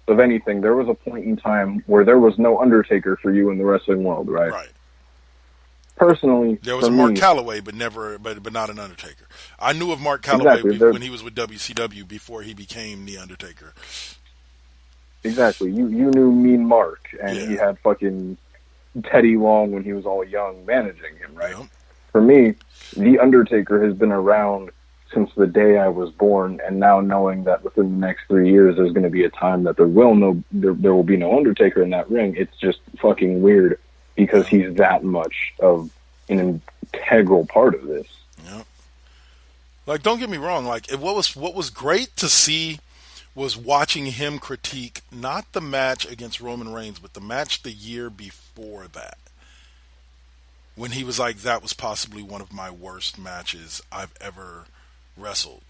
Speaker 3: of anything, there was a point in time where there was no Undertaker for you in the wrestling world, right?
Speaker 2: Right.
Speaker 3: Personally,
Speaker 2: there was a Mark Calloway, but not an Undertaker. I knew of Mark Calloway when he was with WCW before he became the Undertaker.
Speaker 3: Exactly. You knew Mean Mark, and he had fucking Teddy Long when he was all young managing him, right? Yep. For me, the Undertaker has been around since the day I was born, and now knowing that within the next 3 years there's going to be a time that there will be no Undertaker in that ring, it's just fucking weird, because he's that much of an integral part of this.
Speaker 2: Yep. Like, don't get me wrong. Like, what was great to see was watching him critique not the match against Roman Reigns, but the match the year before that, when he was like, that was possibly one of my worst matches I've ever wrestled.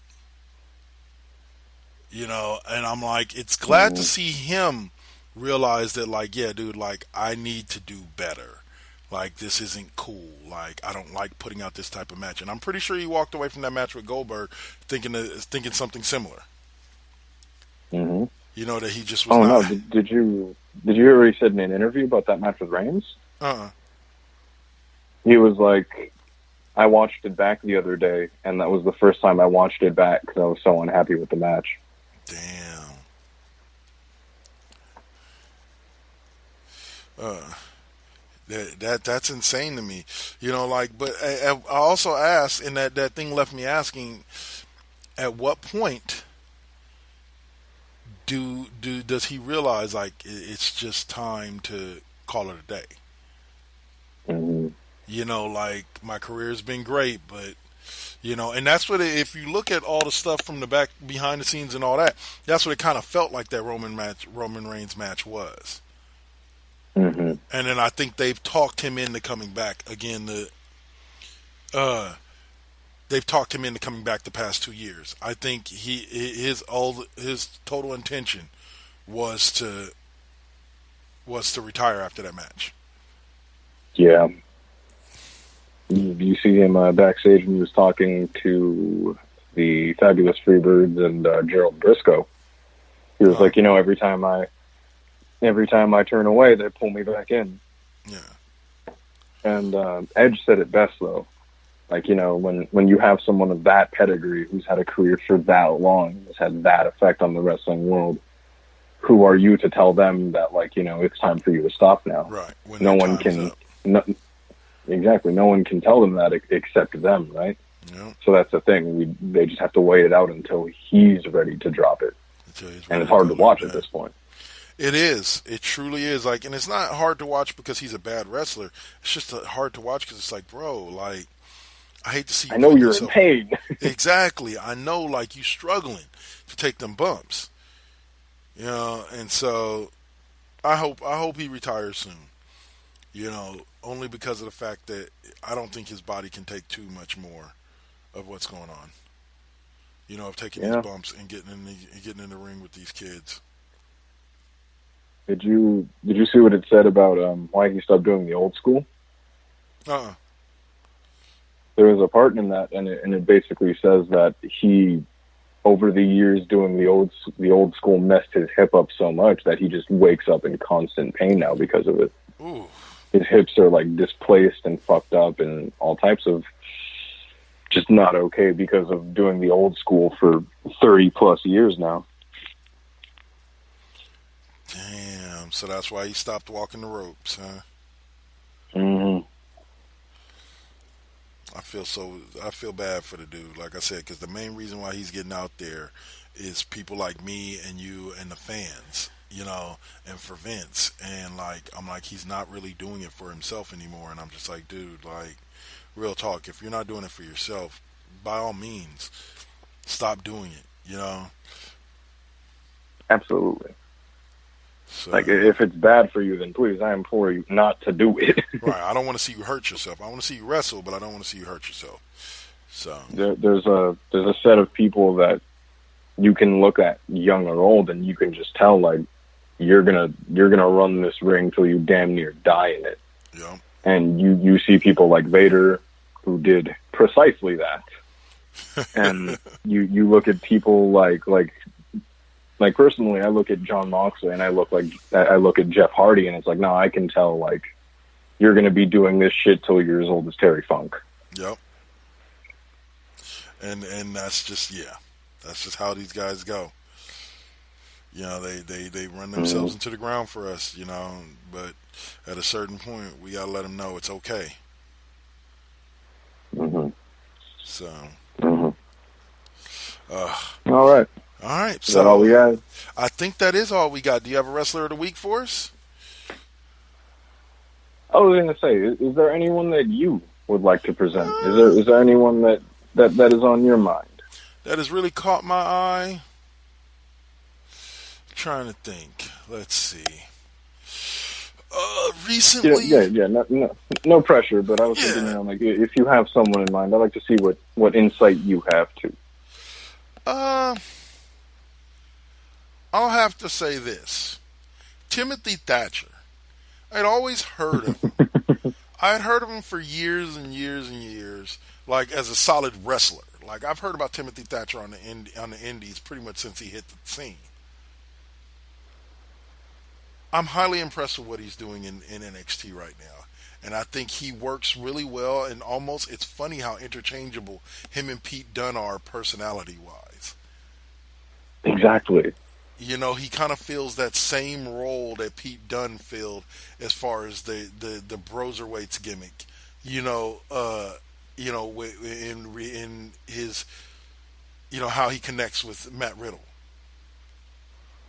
Speaker 2: You know, and I'm like, it's glad to see him realize that, like, yeah, dude, like, I need to do better. Like, this isn't cool. Like, I don't like putting out this type of match. And I'm pretty sure he walked away from that match with Goldberg thinking something similar.
Speaker 3: Mm-hmm.
Speaker 2: You know, that he just was not...
Speaker 3: no, did you hear what he said in an interview about that match with Reigns? He was like, I watched it back the other day, and that was the first time I watched it back because I was so unhappy with the match.
Speaker 2: Damn. That's insane to me. You know, like, but I also asked, and that thing left me asking, at what point does he realize, like, it's just time to call it a day?
Speaker 3: Mm-hmm.
Speaker 2: You know, like, my career's been great, but, you know, and that's what if you look at all the stuff from the back, behind the scenes and all that, that's what it kind of felt like that Roman Reigns match was.
Speaker 3: Mm-hmm.
Speaker 2: And then I think they've talked him into coming back again. They've talked him into coming back the past 2 years. I think his total intention was to retire after that match.
Speaker 3: Yeah. You see him backstage when he was talking to the Fabulous Freebirds and Gerald Briscoe. He was like, you know, every time I turn away, they pull me back in.
Speaker 2: Yeah.
Speaker 3: And Edge said it best, though. Like, you know, when you have someone of that pedigree who's had a career for that long, has had that effect on the wrestling world, who are you to tell them that, like, you know, it's time for you to stop now?
Speaker 2: Right. When
Speaker 3: No
Speaker 2: their
Speaker 3: one
Speaker 2: time's
Speaker 3: can,
Speaker 2: up.
Speaker 3: exactly, no one can tell them that except them, right?
Speaker 2: Yep.
Speaker 3: So that's the thing. They just have to wait it out until he's ready to drop it. And it's hard to watch at this point.
Speaker 2: It is. It truly is. Like, and it's not hard to watch because he's a bad wrestler. It's just hard to watch because it's like, bro, like, I hate to see you.
Speaker 3: I know
Speaker 2: put
Speaker 3: you're in
Speaker 2: yourself-
Speaker 3: pain.
Speaker 2: Exactly. I know, like, you struggling to take them bumps. You know, and so I hope he retires soon. You know, only because of the fact that I don't think his body can take too much more of what's going on. You know, of taking these bumps and getting in the ring with these kids.
Speaker 3: Did you see what it said about why he stopped doing the old school? There was a part in that, and it basically says that he, over the years doing the old school, messed his hip up so much that he just wakes up in constant pain now because of it.
Speaker 2: Ooh.
Speaker 3: His hips are like displaced and fucked up and all types of just not okay because of doing the old school for 30 plus years now.
Speaker 2: Damn. So that's why he stopped walking the ropes, huh?
Speaker 3: Mm-hmm.
Speaker 2: I feel bad for the dude, like I said, because the main reason why he's getting out there is people like me and you and the fans, you know, and for Vince. And like, I'm like, he's not really doing it for himself anymore. And I'm just like, dude, like, real talk, if you're not doing it for yourself, by all means, stop doing it, you know?
Speaker 3: Absolutely.
Speaker 2: So,
Speaker 3: like, if it's bad for you, then please, I implore you not to do it.
Speaker 2: Right. I don't want to see you hurt yourself. I want to see you wrestle, but I don't want to see you hurt yourself. So
Speaker 3: there's a set of people that you can look at, young or old, and you can just tell, like, you're gonna run this ring till you damn near die in it.
Speaker 2: Yeah.
Speaker 3: And you see people like Vader who did precisely that. And you look at people like personally, I look at John Moxley and I look at Jeff Hardy, and it's like, no, I can tell, like, you're going to be doing this shit till you're as old as Terry Funk.
Speaker 2: Yep. And that's just that's just how these guys go. You know, they run themselves into the ground for us, you know, but at a certain point, we got to let them know it's okay.
Speaker 3: Mm-hmm.
Speaker 2: So.
Speaker 3: Mm-hmm. All right.
Speaker 2: All right.
Speaker 3: Is that all we got?
Speaker 2: I think that is all we got. Do you have a wrestler of the week for us?
Speaker 3: I was going to say, is there anyone that you would like to present? Is there anyone that is on your mind? That
Speaker 2: has really caught my eye? I'm trying to think. Let's see. Recently...
Speaker 3: Yeah, no pressure, but I was thinking, you know, like, if you have someone in mind, I'd like to see what insight you have to.
Speaker 2: I'll have to say this. Timothy Thatcher. I'd always heard of him. I had heard of him for years and years and years, like, as a solid wrestler. Like, I've heard about Timothy Thatcher on the indies pretty much since he hit the scene. I'm highly impressed with what he's doing in NXT right now. And I think he works really well, and almost, it's funny how interchangeable him and Pete Dunne are personality-wise.
Speaker 3: Exactly.
Speaker 2: You know, he kind of fills that same role that Pete Dunne filled as far as the Broserweights gimmick. You know, in his, you know, how he connects with Matt Riddle.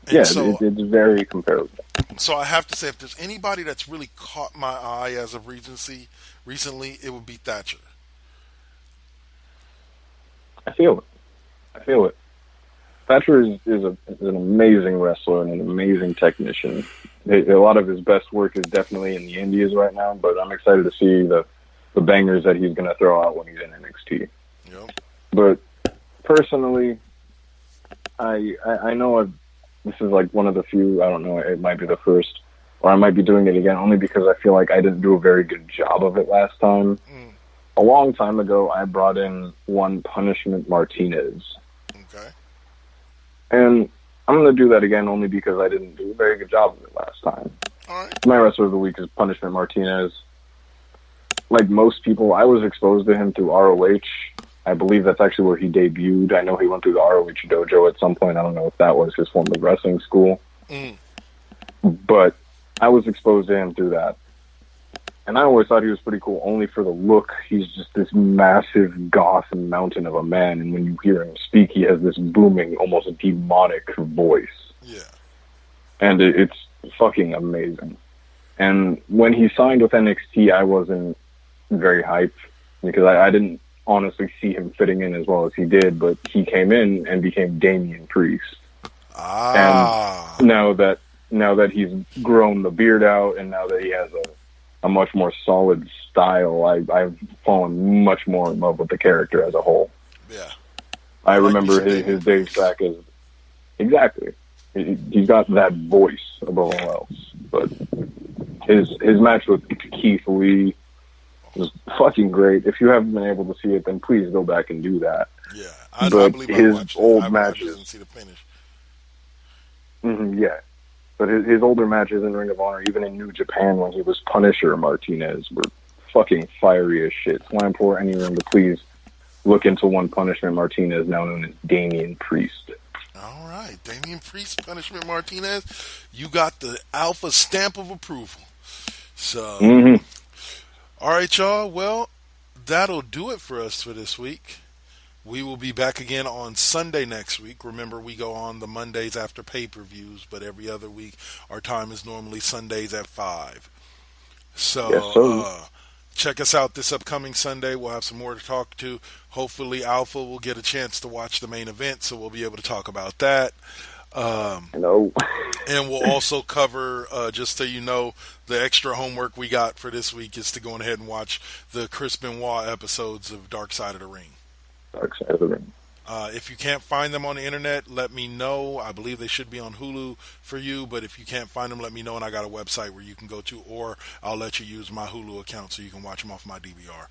Speaker 2: And
Speaker 3: yeah,
Speaker 2: so,
Speaker 3: it's very comparable.
Speaker 2: So I have to say, if there's anybody that's really caught my eye as of recently, it would be Thatcher.
Speaker 3: I feel it. Thatcher is an amazing wrestler and an amazing technician. A lot of his best work is definitely in the Indies right now, but I'm excited to see the bangers that he's going to throw out when he's in NXT.
Speaker 2: Yep.
Speaker 3: But personally, I know this is like one of the few, I don't know, it might be the first, or I might be doing it again only because I feel like I didn't do a very good job of it last time. A long time ago, I brought in one Punishment Martinez.
Speaker 2: Okay.
Speaker 3: And I'm going to do that again only because I didn't do a very good job of it last time.
Speaker 2: All right.
Speaker 3: My wrestler of the week is Punishment Martinez. like most people, I was exposed to him through ROH. I believe that's actually where he debuted. I know he went through the ROH dojo at some point. I don't know if that was his form of wrestling school. But I was exposed to him through that. And I always thought he was pretty cool, only for the look. He's just this massive goth mountain of a man, and when you hear him speak, he has this booming, almost demonic voice.
Speaker 2: Yeah.
Speaker 3: And it's fucking amazing. And when he signed with NXT, I wasn't very hyped, because I didn't honestly see him fitting in as well as he did, but he came in and became Damian Priest. And now that he's grown the beard out, and now that he has a much more solid style, I've fallen much more in love with the character as a whole.
Speaker 2: Yeah.
Speaker 3: I remember his days back as... Exactly. He's got that voice above all else. But his match with Keith Lee was fucking great. If you haven't been able to see it, then please go back and do that.
Speaker 2: Yeah. I believe
Speaker 3: his
Speaker 2: I watched
Speaker 3: old
Speaker 2: it.
Speaker 3: matches...
Speaker 2: I didn't see the finish.
Speaker 3: Yeah. But his older matches in Ring of Honor, even in New Japan when he was Punisher Martinez, were fucking fiery as shit. So I implore anyone to please look into one Punishment Martinez, now known as Damian Priest.
Speaker 2: All right. Damian Priest, Punishment Martinez. You got the alpha stamp of approval. So, all right, y'all. Well, that'll do it for us for this week. We will be back again on Sunday next week. Remember, we go on the Mondays after pay-per-views, but every other week our time is normally Sundays at 5. So
Speaker 3: yes,
Speaker 2: check us out this upcoming Sunday. We'll have some more to talk to. Hopefully Alpha will get a chance to watch the main event, so we'll be able to talk about that.
Speaker 3: No.
Speaker 2: And we'll also cover, just so you know, the extra homework we got for this week is to go ahead and watch the Chris Benoit episodes of Dark Side of the Ring.
Speaker 3: Dark Side of the Ring.
Speaker 2: If you can't find them on the internet, let me know. I believe they should be on Hulu for you, but if you can't find them, let me know, and I got a website where you can go to, or I'll let you use my Hulu account so you can watch them off my DVR.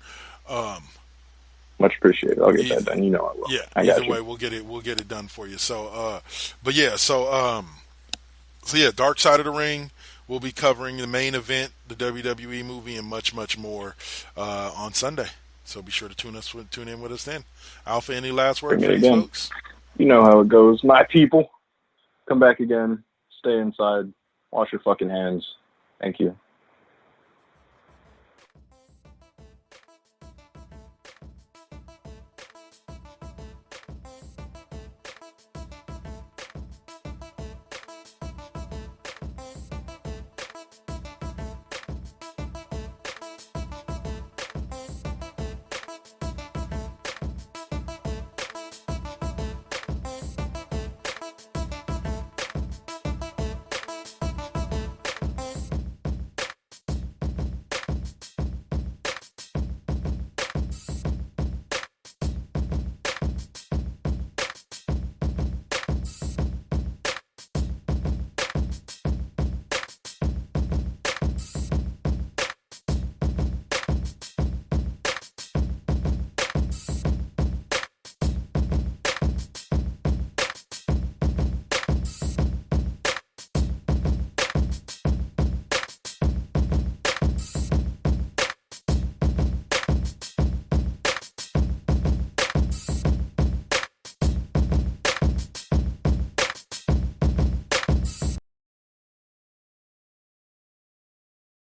Speaker 3: Much appreciated. I'll get that done. You know I will.
Speaker 2: Yeah.
Speaker 3: Either
Speaker 2: way, we'll get it done for you. So, but yeah, so yeah, Dark Side of the Ring. We'll be covering the main event, the WWE movie, and much, much more on Sunday. So be sure to tune in with us then. Alpha, any last word for these folks?
Speaker 3: You know how it goes. My people, come back again. Stay inside. Wash your fucking hands. Thank you.